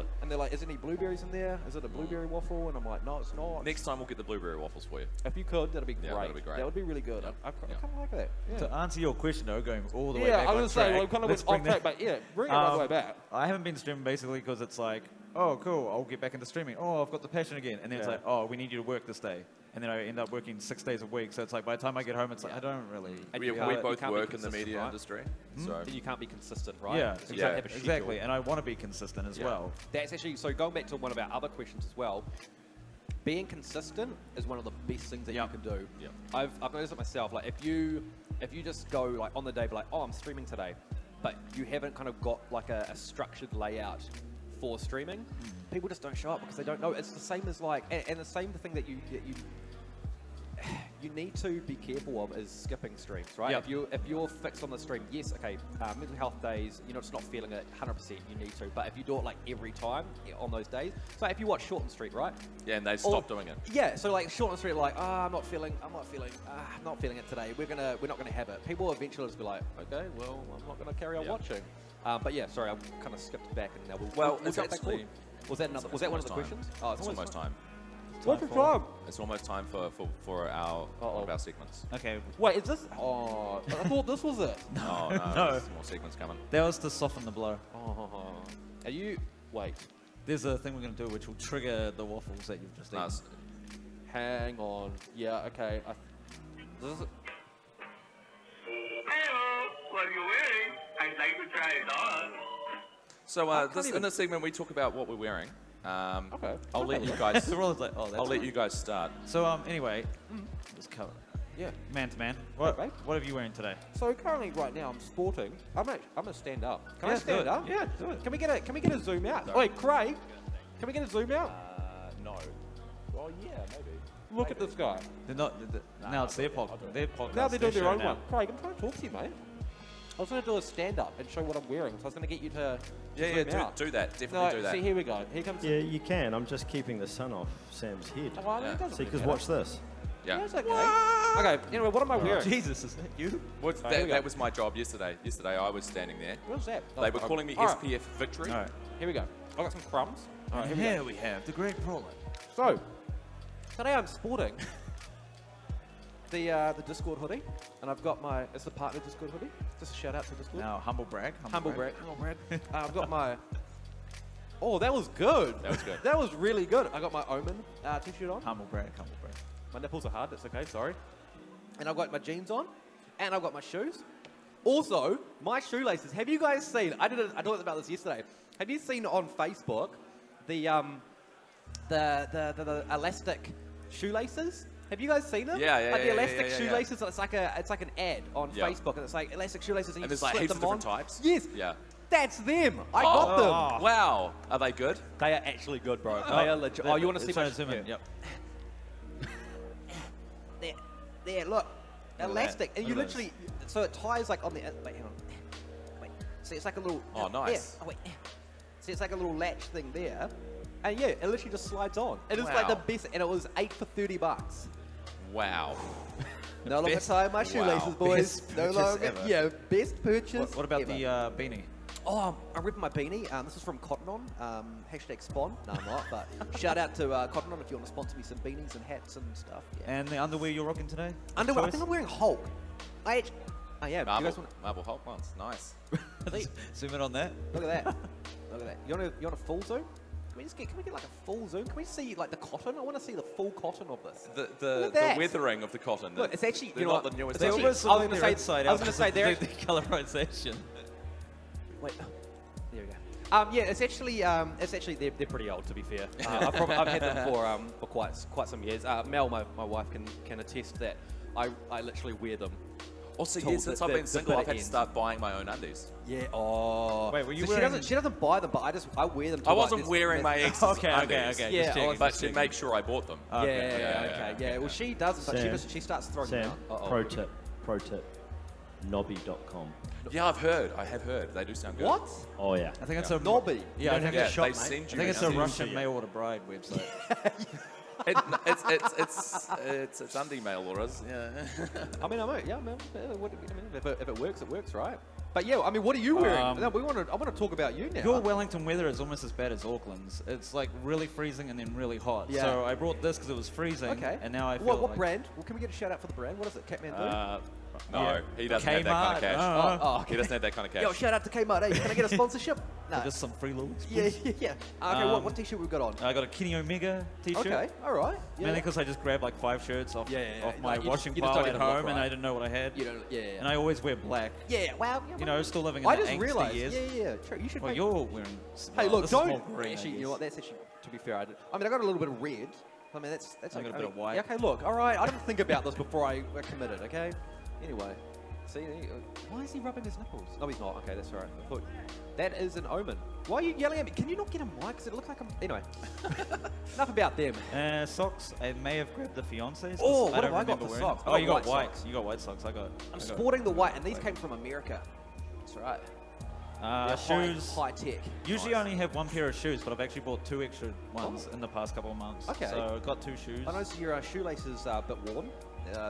fondler. And they're like, is there any blueberries in there? Is it a blueberry waffle? And I'm like, no, it's not. Next time we'll get the blueberry waffles for you. If you could, that'd be great. Yeah, that'd be great. That would be really good. I kind of like that. Yeah. To answer your question, though, going all the way back I was on going to say, track, well, kind of let's went off bring track, but yeah, bring it all the way back. I haven't been streaming basically because it's like, oh, cool, I'll get back into streaming. Oh, I've got the passion again. And then it's like, oh, we need you to work this day. And then I end up working 6 days a week. So it's like, by the time I get home, it's like, I don't really... We both work in the media industry. So you can't be consistent, right? Yeah, so you can't have a schedule. exactly. And I want to be consistent as well. That's actually, so going back to one of our other questions as well, being consistent is one of the best things that you can do. Yep. I've noticed it myself. Like if you just go like on the day, be like, oh, I'm streaming today, but you haven't kind of got like a structured layout for streaming, people just don't show up because they don't know. It's the same as like, and the same thing that you need to be careful of is skipping streams, right? Yep. If you're fixed on the stream, yes, okay, mental health days, you're just not feeling it 100%, you need to. But if you do it like every time on those days, so if you watch Short and Street, right? Yeah, and they stop doing it. Yeah, so like Short and Street, like, I'm not feeling it today. We're not gonna have it. People will eventually just be like, okay, well, I'm not gonna carry on watching. But yeah, sorry, I kind of skipped back and now we'll it's jump back actually... forward. Was that one of the questions? Oh, it's almost time. What's the time? It's almost time for one of our segments. Okay. Wait, is this? Oh, I thought this was it. No, No. There's more segments coming. That was to soften the blow. Oh, are you? Wait. There's a thing we're going to do which will trigger the waffles that you've just eaten. Hang on. Yeah, okay. This is... Hello, what are you wearing? I'd like to try it on. So in this segment, we talk about what we're wearing. Okay. I'll let you guys. Everyone's like, oh, that's I'll let you guys start. So anyway, let's cover it. Yeah. Man to man. What Okay. what are you wearing today? So currently, right now, I'm sporting. I'm gonna stand up. Can I Yeah, do stand it. up? Yeah, do it. Can we get a zoom out? Wait, Craig. Can we get a zoom out? No. Well, yeah, maybe. Look at this guy. They're not. Now it's their podcast. Their podcast. Now they're doing their show own now. one. Craig, I'm trying to talk to you, mate. I was going to do a stand-up and show what I'm wearing, so I was going to get you to zoom out. do that. Definitely No, do that. see, here we go. Here comes... Yeah, you can. I'm just keeping the sun off Sam's head. Oh, Yeah. it doesn't See, really because matter. watch this. Yeah. Yeah, it's okay. Okay, anyway, what am I wearing? Jesus, is that you? Well, here we go. that was my job yesterday. Yesterday, I was standing there. What's that? They were calling me All right, SPF Victory. All right. here we go. I got some crumbs. All right, And here we here go. we have the great Prawln. So, today I'm sporting the Discord hoodie, and I've got my, it's the partner Discord hoodie. Just a shout out to Discord. Now, humble brag. Humble brag. I've got my, oh, that was good. That was good. That was really good. I got my Omen t-shirt on. Humble brag. Humble brag. My nipples are hard, that's okay, sorry. And I've got my jeans on, and I've got my shoes. Also, my shoelaces, have you guys seen, I talked about this yesterday, have you seen on Facebook the elastic shoelaces? Have you guys seen them? Yeah, Like the yeah, elastic yeah. shoelaces, it's like an ad on Yeah. Facebook, and it's like elastic shoelaces, and And you there's like slip heaps of them on. different types. Yes, Yeah. that's them. I got them. Wow. Are they good? They are actually good, bro. They are legit. Oh, you want to see It's my trying to zoom in. yeah. Yep. There, look. at Elastic. that. And you Look at literally, so it ties like on the, wait, hang on. Wait, see, it's like a little. Oh, nice. Yeah. Oh, wait. See, it's like a little latch thing there. And yeah, it literally just slides on. It is like the Wow. best, and it was 8 for $30. Wow. No longer Best- tying my shoelaces, wow. boys. Best No purchase longer. ever. Yeah, best purchase. What about ever. the beanie? Oh, I'm ripping my beanie. This is from Cotton On. Hashtag spawn. No, I'm not. But shout out to Cotton On if you want to sponsor me some beanies and hats and stuff. Yeah. And the underwear you're rocking today? Underwear. I Choice? think I'm wearing Hulk. Oh yeah. Do you guys want Marble Hulk ones. Nice. Zoom in on that. Look at that. Look at that. You want a full zoom? Can we get like a full zoom? Can we see like the cotton? I want to see the full cotton of this. The Look at that. weathering of the cotton. Look, it's actually, they're you know not what? the newest. It's actually- almost I was on gonna their say- inside I was gonna out say because they're- of the colorization. Wait. There we go. Yeah, it's actually they're pretty old to be fair. I've had them for quite some years. Mel, my wife, can attest that I literally wear them. Also, Till yeah, since the- I've the- been the single, I've bitter had to end. start buying my own undies. Yeah. Oh. Wait, were you so wearing- she doesn't buy them, but I wear them. I wasn't wearing my ex's Okay, undies. okay. Yeah, just checking, But just to checking. make sure I bought them. Yeah, Okay, okay. Well, she doesn't, but Sam, she starts throwing them Sam, out. Uh-oh. pro tip. Nobby.com. Yeah, I've heard. I have heard. They do sound good. What? Oh, yeah. I think it's a Nobby. Yeah, I think, Yeah, shop, they mate. send I you. think it's a an- Russian mail order bride website. It's undie mail orders. Yeah. I mean, if it works, it works, right? But yeah, I mean, what are you wearing? No, I want to talk about you now. Your Wellington weather is almost as bad as Auckland's. It's like really freezing and then really hot. Yeah. So I brought this because it was freezing. Okay. And now I feel What like brand? Well, can we get a shout out for the brand? What is it? Kathmandu? No, Yeah. he doesn't have that kind of Kmart, cash. Oh, He doesn't have that kind of cash. Yo, shout out to Kmart. Hey, can I get a sponsorship? No. just some free looks. Yeah. Okay, what t-shirt we got on? I got a Kenny Omega t-shirt. Okay, all right. Yeah. Mainly because I just grabbed like 5 shirts off, off my Like, you washing just pile don't at get a look, home, and right? I didn't know what I had. You don't, And I always wear black. yeah, wow. You know, still living in I the just angsty realised. years. Yeah. True. You should. Well, make- you're wearing. Hey, well, look, this is don't. more green, I Actually, you know guess. what? That's actually, to be fair, I mean, I got a little bit of red. I mean, that's I okay. got a bit of white. Yeah, okay, look, all right. I didn't think about this before I committed. Okay. Anyway, see, why is he rubbing his nipples? No, he's not. Okay, that's all right. Look, that is an Omen. Why are you yelling at me? Can you not get a mic? Because it looks like I'm. Anyway, enough about them. Socks. I may have grabbed the fiancés. Oh, what I don't have I got remember for wearing socks? them. I Oh, you got got white white. socks. You got white socks. I'm I'm sporting the white, and these came from America. That's right. They're shoes. high tech. Usually I only have 1 pair of shoes, but I've actually bought 2 extra ones in the past couple of months. Okay. So I got 2 shoes. I noticed your shoelaces are a bit worn.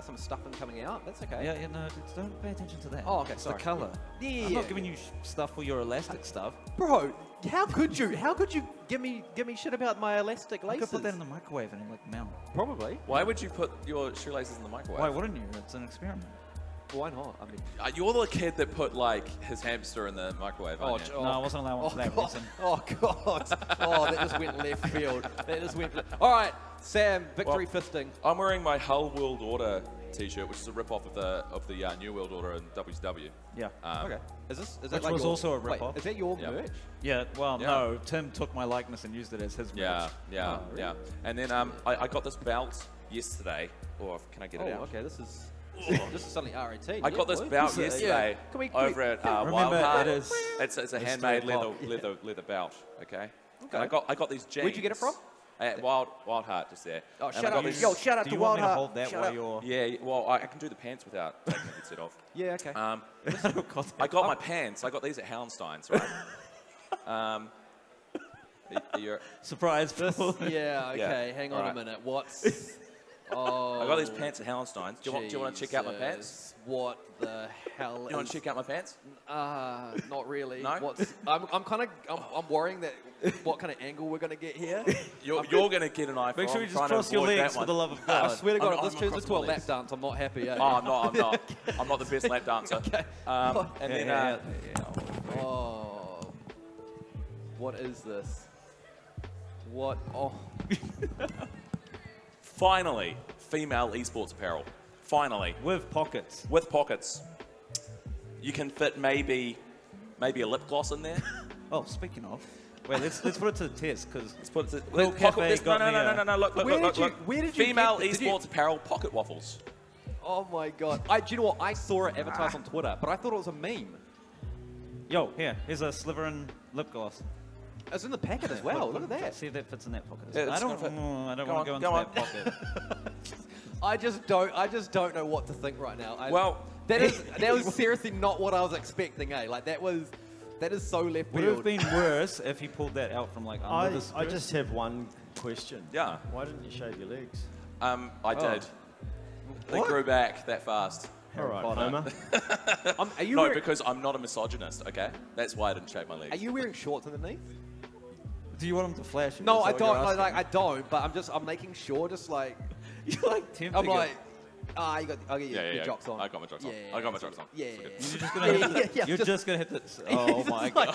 Some stuffing coming out. That's okay. Yeah, no, don't pay attention to that. Oh, okay, It's sorry. the color. Yeah. I'm not giving you stuff for your elastic stuff. Bro, how could you? How could you give me shit about my elastic I laces? could put that in the microwave and like melt. Probably. Why would you put your shoelaces in the microwave? Why wouldn't you? It's an experiment. Why not? I mean, You're the kid that put like his hamster in the microwave. aren't you? No, I wasn't allowed one for that God. reason. Oh god. Oh, that just went left field. That just went. All right, Sam, victory fisting. I'm wearing my Hull World Order T-shirt, which is a rip-off of the New World Order in WCW. Yeah. Okay. Is that Which like was your, also a wait, rip-off. Is that your Yeah. merch? Yeah, well, Yeah. no. Tim took my likeness and used it as his merch. Yeah. And then I got this belt yesterday. Or can I get it Oh, out? okay. This is suddenly R18. I got this belt yesterday Can we over at Remember, Wildheart. it is- It's a still handmade pop. leather belt. Okay. Okay. And I got these jeans. Where'd you get it from? At Wildheart, just there. Oh, And I shout got out! these- Yo, shout out Do to you want me to Wildheart. hold that Shout while out. you're... Yeah, well, I can do the pants without taking the headset off. Yeah. Okay. I got my pants. I got these at Houndstein's, right? You're, Surprise, Phil. yeah. Okay. Yeah, Hang on alright. a minute. What's? Oh. I got these pants at Houndstein's. Do you want to check out my pants? Jesus, What the hell? You want to check out my pants? Not really. No? I'm worrying that what kind of angle we're gonna get here. You're going to get an iPhone. Make sure you I'm just trying to cross your avoid that legs for one. the love of I God. swear to God, I'm if this turns crossing into a my lap legs. dance, I'm not happy. Eh? Oh, I'm not. I'm not the best lap dancer. Okay. And then Oh, what is this? What? Oh, finally, female esports apparel. Finally, With pockets. with pockets. You can fit maybe a lip gloss in there. Oh, speaking of. Wait, let's put it to the test, because... Let's put it. Little Cafe this, no, got me a- no. Look. Where did you Female get- did you- esports apparel pocket waffles. oh my God! Do you know what? I saw it advertised on Twitter, but I thought it was a meme. Yo, here's a Slytherin lip gloss. It's in the packet as well. Look at that. See if that fits in that pocket. Yeah, I it's don't gonna fit. I don't Go want to on, go go into that pocket. I just don't know what to think right now. Well- that was seriously not what I was expecting. That is so left Would field. have been worse if he pulled that out from like under the I skirt. just have one question. Yeah. Why didn't you shave your legs? I did. They What? grew back that fast. All right, Potter. Homer. Are you No, wearing, because I'm not a misogynist. Okay, that's why I didn't shave my legs. are you wearing shorts underneath? Do you want him to flash you? No, Is I that what you're don't. asking? I don't. But I'm making sure. Just like You're like tempting I'm him. like, you got. I'll get your jocks on. I got my jocks on. Yeah, I got my jocks on. Yeah. It's You're just gonna hit Yeah, you're just gonna hit this. Oh my god.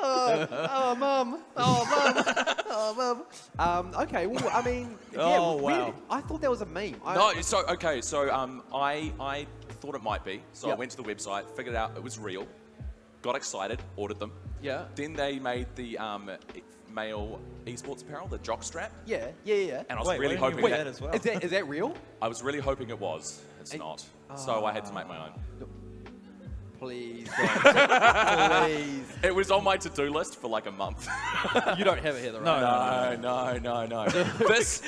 Oh, mum. Oh, mum. Okay. Well, I mean. Yeah, Oh, wow. I thought that was a meme. No, so I thought it might be. So I Yep. went to the website, figured out it was real, got excited, ordered them. Yeah. Then they made the male esports apparel, the jock strap, Yeah. and I was Wait, really why didn't hoping you wear that, that as well? Is that real? I was really hoping it was. It's And- not. So I had to make my own. Please don't. Please. It was on my to-do list for like a month. You don't have it here, though, right? No. This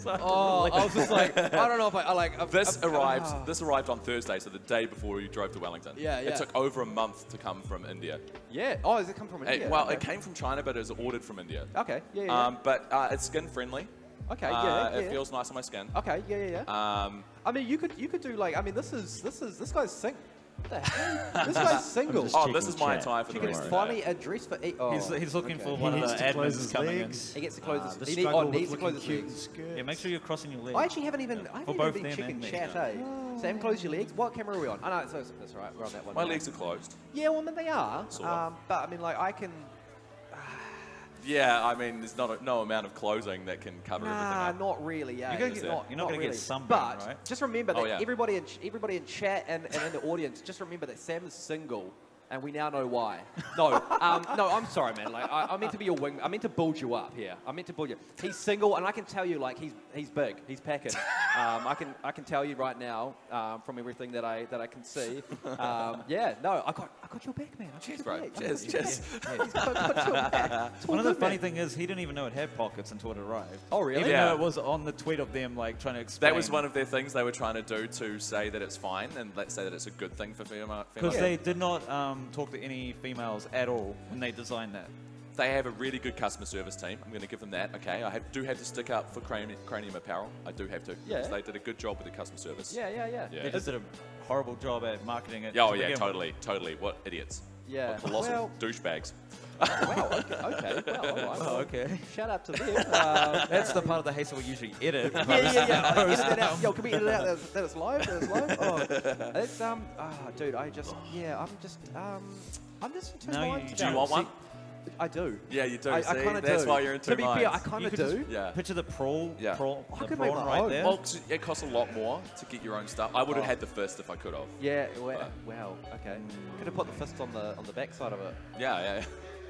Oh, I was just like, I don't know if I like. This arrived on Thursday, so the day before you drove to Wellington. Yeah. It took over a month to come from India. Yeah. Oh, does it come from India? Well, it came from China, but it was ordered from India. Okay. Yeah. But it's skin friendly. Okay. Yeah. It feels nice on my skin. Okay. Yeah. I mean, you could do like. I mean, this guy's single. What the hell? This guy's single. Oh, this is my attire for You the can rest of the finally day. address for. He's looking for He one of needs the to close admins his coming in. legs. He gets to close The his. struggle Needs with to close looking his cute in legs. skirt. Yeah, make sure you're crossing your legs. I actually haven't even both been them checking and me. chat, eh? Sam, close your legs. What camera are we on? Oh, no, that's all right. We're on that one. My legs are closed. Yeah, well, I mean, they are. Sort of. But I mean, like, I can. Yeah, I mean, there's no amount of clothing that can cover everything up. Not really. Yeah, You're not not gonna really. get sunburned, But right? just remember that Oh, yeah. everybody in chat and in the audience, just remember that Sam is single, and we now know why. No, no, I'm sorry, man. Like, I meant to be your wing. I meant to build you up here. I meant to build you. He's single, and I can tell you, like, he's big. He's packing. I can tell you right now from everything that I can see. Yeah, no, I got your back, man. Cheers, bro. Back. Cheers. He's got your back. It's all One of the good, funny man. thing is he didn't even know it had pockets until it arrived. Oh, really? Even Yeah. though it was on the tweet of them like trying to explain. That was one of their things they were trying to do to say that it's fine and let's say that it's a good thing for female. Because they did not talk to any females at all when they designed that. They have a really good customer service team. I'm going to give them that. Okay, I do have to stick up for Cranium Apparel. I do have to. Yeah. Because they did a good job with the customer service. Yeah. Yeah. They just did a horrible job at marketing it. Oh to yeah, begin with. totally. What idiots. Yeah. What colossal Well, douchebags. wow. Okay. Well, all right. Oh, okay. Shout out to them. That's the part of the HAYSA we usually edit. Yeah. Edit that out. Yo, can we edit out that it's live? That it's live? Oh, it's dude. I'm just in two No, minds. Do you want one? I do. Yeah, you do. I See? kind of do. That's why you're in two To be fair, I minds. kind You of could just- do. Yeah. Picture the prawl, Yeah. I could the make prawn my right own. there. Well, 'cause it costs a lot more to get your own stuff. I would have had the fist if I could have. Yeah. Wow. Okay. Could have put the fist on the back side of it. Yeah.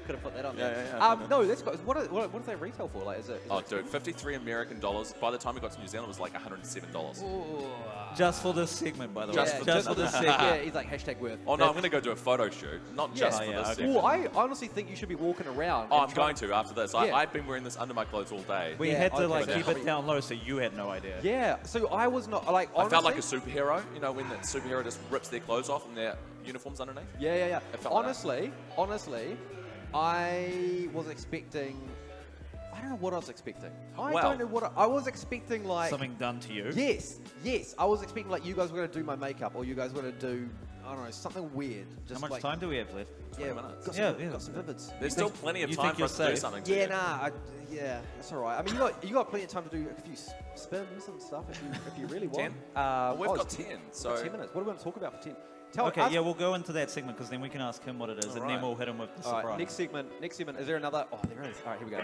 Could have put that on Yeah, there. yeah. No, that's good. What do they retail for? Like, is it? Oh, dude, $53 American. By the time we got to New Zealand, it was like $107. Ooh. Just for this segment, by the way. Just for this segment. Yeah, he's like #worth. Oh no, I'm going to go do a photo shoot, not just Yeah. for Oh, this. yeah, segment. Well, I honestly think you should be walking around. Oh, and I'm going to after this. Yeah. I've been wearing this under my clothes all day. We Yeah, had to okay, like but keep now- it down low so you had no idea. Yeah, so I was not like. I felt like a honestly- superhero, you know, when the superhero just rips their clothes off and their uniforms underneath. Yeah. It felt like Honestly, I was expecting. I don't know what I was expecting. I Well- don't know what I was expecting. Like Something done to you. Yes. I was expecting like you guys were gonna do my makeup or you guys were gonna do I don't know something weird. Just How much like, time do we have left? Yeah, 20 minutes. got Yeah. got some vivids. There's still plenty of you time think for us to you're do safe? something to Yeah, you. yeah, that's all right. I mean, you got plenty of time to do a few spins and stuff if you really want. 10? We've got it's 10, we've so- got 10 minutes. What are we going to talk about for 10? Tell Okay, us- yeah, we'll go into that segment because then we can ask him what it is, and Alright. then we'll hit him with the All surprise. right, next segment. Is there another? Oh, there is. All right, here we go.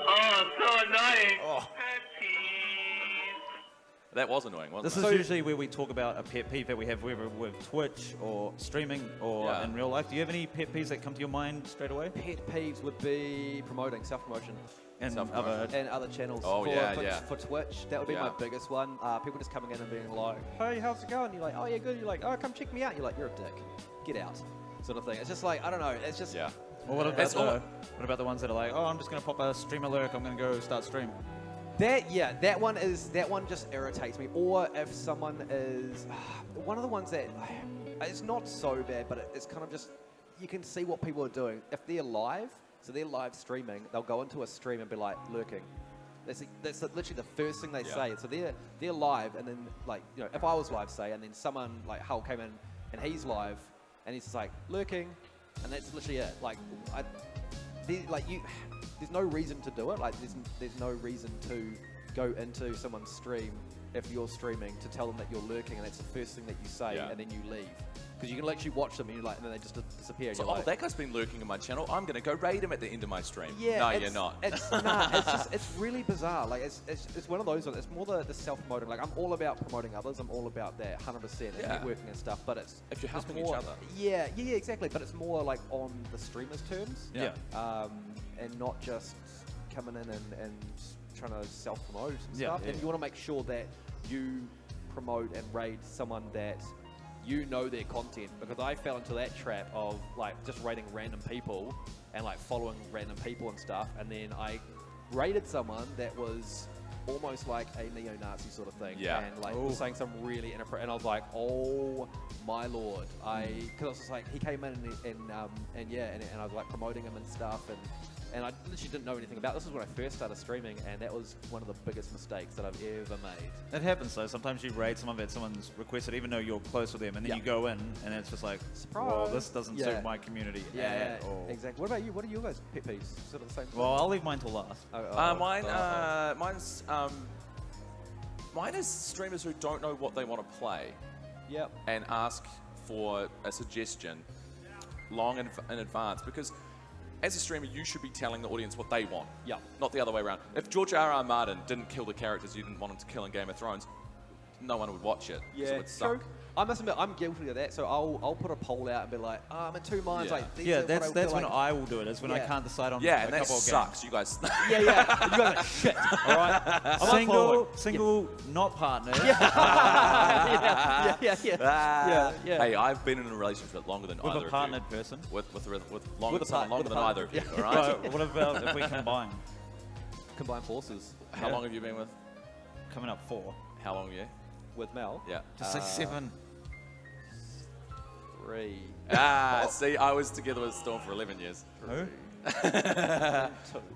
Oh, so annoying. Oh. That was annoying, wasn't This it? is usually where we talk about a pet peeve that we have, whether with Twitch or streaming or Yeah. in real life. Do you have any pet peeves that come to your mind straight away? Pet peeves would be promoting self-promotion And Self-promotion. other and other channels. Oh, for, yeah, for, yeah. for Twitch, that would be my Yeah. biggest one. People just coming in and being like, "Hey, how's it going?" You're like, "Oh yeah, good." You're like, "Oh, come check me out." You're like, "You're a dick. Get out," sort of thing. It's just like I don't know. It's just Yeah. Or what It's about the ones that are like, oh, I'm just going to pop a stream alert, I'm going to go start stream. That one just irritates me. Or if someone is one of the ones that it's not so bad, but it's kind of just you can see what people are doing. If they're live, so they're live streaming, they'll go into a stream and be like lurking. That's literally the first thing they say. So they're live, and then like if I was live, say, and then someone like Hull came in and he's live, and he's just like lurking, and that's literally it. Like there's no reason to do it. Like there's no reason to go into someone's stream if you're streaming to tell them that you're lurking, and that's the first thing that you say, Yeah. and then you leave. Because you can actually watch them, and and then they just disappear. And So, you're like, that guy's been lurking in my channel. I'm going to go raid him at the end of my stream. yeah, No, it's- you're not. It's really bizarre. Like it's one of those ones. It's more the self-promoting. Like I'm all about promoting others. I'm all about that 100% and Yeah. networking and stuff. But it's If you're it's helping each more- other. Yeah, exactly. But it's more like on the streamer's terms. Yeah. And not just coming in and trying to self-promote and Yeah, stuff. yeah. And you want to make sure that you promote and raid someone that you know their content, because I fell into that trap of like just rating random people and like following random people and stuff, and then I rated someone that was almost like a neo-Nazi sort of thing, and like was saying some really inappropriate, and I was like, oh my lord, because I was just like, he came in and I was like promoting him and stuff, and I literally didn't know anything about this. This was when I first started streaming, and that was one of the biggest mistakes that I've ever made. It happens though. Sometimes you raid someone that someone's requested, even though you're close with them, and then you go in, and it's just like, surprise! Well, this doesn't suit my community at all. Exactly. What about you? What are your guys' pet peeves? Sort of the same. Well, I'll leave mine till last. Mine is streamers who don't know what they want to play. Yep. And ask for a suggestion long in advance, because as a streamer, you should be telling the audience what they want. Yeah. Not the other way around. If George R.R. Martin didn't kill the characters you didn't want him to kill in Game of Thrones, no one would watch it. Yeah, so it would suck. I must admit, I'm guilty of that. So I'll put a poll out and be like, I'm in two minds. Like, that's when I will do it. Is when I can't decide on. Yeah, and that sucks. You guys. You guys are shit. All right. Single, not partner. Yeah. Hey, I've been in a relationship longer than either of you. With a partnered person. With longer than either of you. All right. But what about if we combine? Combine forces. How long have you been with? Coming up 4. How long are you? With Mel? Yeah. Just say 7. 3. See, I was together with Storm for 11 years. Who?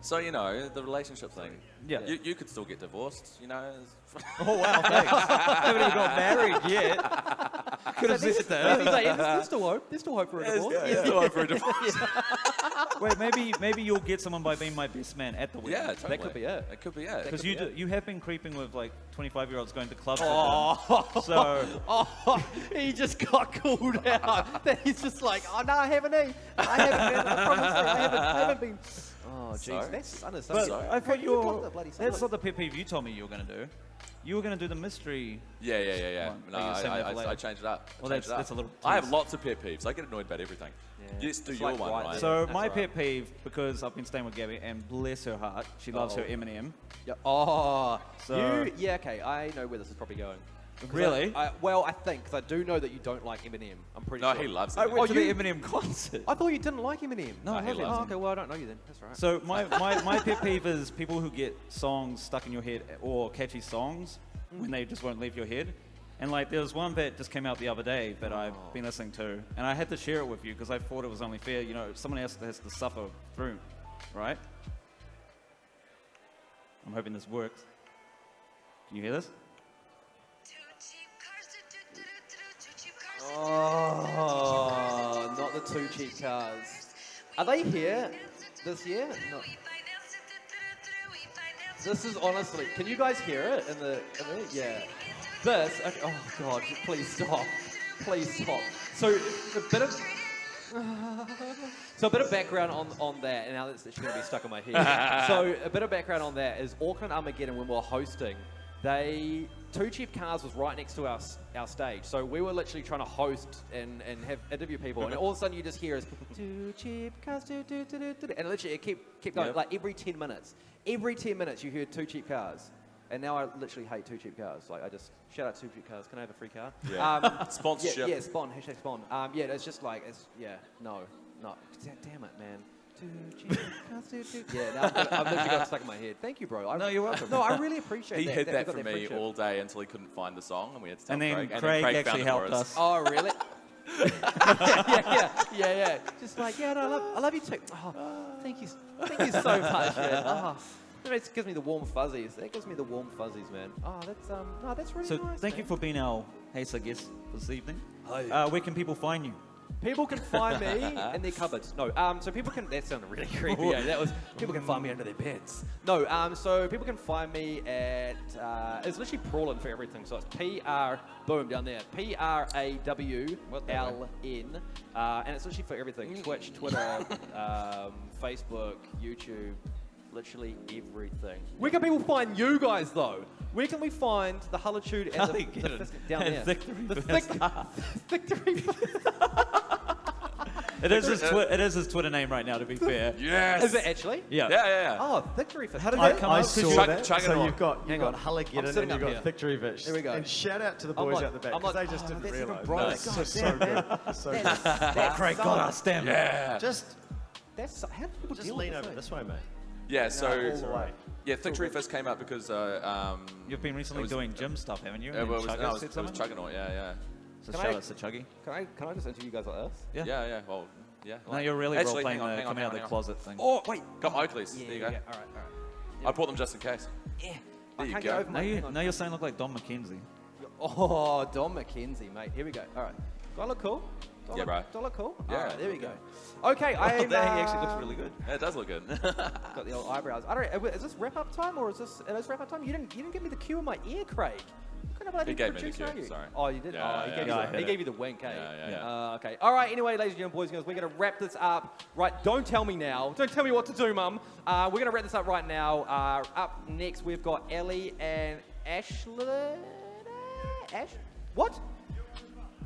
So, you know, the relationship thing. Yeah. You could still get divorced, you know. Oh, wow, thanks. Haven't even got married yet. Could have said that. There's still hope. There's still hope for a divorce. There's still hope for a divorce. Wait, maybe you'll get someone by being my best man at the wedding. Yeah, totally. That could be it. That could be it. Because you have been creeping with like 25-year-olds going to clubs. Oh, so he just got called out. That he's just like, oh no, I haven't. I promise you, I haven't been. Oh, jeez, that's unnecessary. But I thought that's not the pet peeve you told me you were going to do. You were going to do the mystery. Yeah. one. No, I changed it up. Well, that's a little. I have lots of pet peeves. I get annoyed about everything. Yeah. Just do your one, right? So my pet peeve, because I've been staying with Gabby, and bless her heart, she loves her Eminem. Yeah. Oh, So okay. I know where this is probably going. Really? I think, because I do know that you don't like Eminem. I'm pretty sure. No, he loves it. I went to the Eminem concert. I thought you didn't like Eminem. No, I haven't. Oh, okay, well, I don't know you then. That's all right. So my pet peeve is people who get songs stuck in your head or catchy songs when they just won't leave your head. And like there was one that just came out the other day that I've been listening to, and I had to share it with you because I thought it was only fair. You know, someone else has to suffer through, right? I'm hoping this works. Can you hear this? Oh, not the 2 cheap cars. Are they here this year? No. This is honestly, can you guys hear it in the yeah. This, okay, oh God, please stop. Please stop. So a bit of background on that, and now that's going to be stuck in my head. So a bit of background on that is Wellington Armageddon, when we were hosting, 2 Cheap Cars was right next to our stage. So we were literally trying to host and have interview people, and all of a sudden you just hear is 2 Cheap Cars, and literally it kept going, like every 10 minutes. Every 10 minutes you heard 2 Cheap Cars. And now I literally hate 2 Cheap Cars. Like, I just, shout out 2 Cheap Cars. Can I have a free car? Yeah. Sponsorship. Yeah, spawn, hashtag spawn. Yeah, it's just like, no. Damn it, man. 2 Cheap Cars, 2. Yeah, now I've literally got it stuck in my head. Thank you, bro. No, you're welcome. No, I really appreciate He that. hid that from me all day until he couldn't find the song, and we had to tell And then Craig. Craig Craig actually found it for helped us. Oh, really? yeah. Just like, I love you too. Oh, thank you so much, man. Oh. It gives me the warm fuzzies. That gives me the warm fuzzies, man. Oh, that's really nice. So thank you for being our HAYSA guest this evening. Where can people find you? People can find me in their cupboards. No, so people can. That sounded really creepy. Yeah, people can find me under their beds. No, so people can find me at. It's literally Prawln for everything. So it's boom down there. PRAWLN, and it's literally for everything. Twitch, Twitter, Facebook, YouTube. Literally everything. Where can people find you guys though? Where can we find the Hullitude and the down there? VictoryFist. Victory. It is his Twitter name right now, to be fair. Yes. Is it actually? Yeah. Yeah. Oh, VictoryFist. How did that come I up? saw Chug- that. chug it So on. you've got Hang on. Hullitude I'm and sitting you've up got VictoryFist. Here we go. And shout out to the I'm boys like- out the back I'm because like, they just didn't that's even realise. brighter. That's God just so damn, good. man. It's so That's- good. that's Craig so- got us, damn it. Yeah. Just How do people deal lean with over thing? this way, mate. Yeah, all so the way. yeah, VictoryFist came up because You've been recently it was- doing gym stuff, haven't you? it was, Chugga no, it was, said it was something? Chugging, yeah. So Can shout I- out to Chuggy. Can I just interview you guys like this? Yeah. Yeah. Well, yeah. No, you're really Actually, role playing hang on, the hang on, coming out of hang the on. closet thing. Oh, wait, got my Oakleys. There you go. All right. I bought them just in case. Yeah. There you can't go. get over Now, my. hang on. now you're saying look like Don McKenzie. Oh, Don McKenzie, mate. Here we go. All right. Do I look cool? Do I Yeah, look, bro. Do I look cool? Yeah, All right, there we look go. good. Okay, Oh, I'm. dang, he actually looks really good. Yeah, it does look good. Got the old eyebrows. I don't. Is this wrap up time or is this? It is wrap up time. You didn't give me the cue in my ear, Craig. What kind of bloody He gave me the producer cue, are you? sorry. Oh, you did. Yeah, oh, he yeah, gave, yeah. you, I the, hit he it. gave you the wink, eh? Yeah. Okay. All right. Anyway, ladies and gentlemen, boys and girls, we're gonna wrap this up. Right. Don't tell me now. Don't tell me what to do, Mum. We're gonna wrap this up right now. Up next, we've got Ellie and Ashley. What?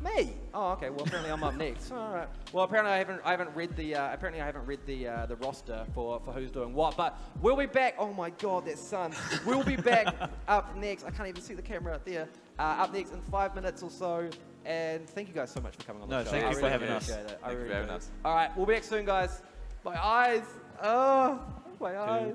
Me? Oh, okay. Well, apparently I'm up next. All right. Well, apparently I haven't read the roster for who's doing what. But we'll be back. Oh my God, that sun. We'll be back up next. I can't even see the camera out there. Up next in 5 minutes or so. And thank you guys so much for coming on the No, show. thank I you for really having us. appreciate it. I Thank you really for having do. us. All right, we'll be back soon, guys. My eyes. Oh, my eyes.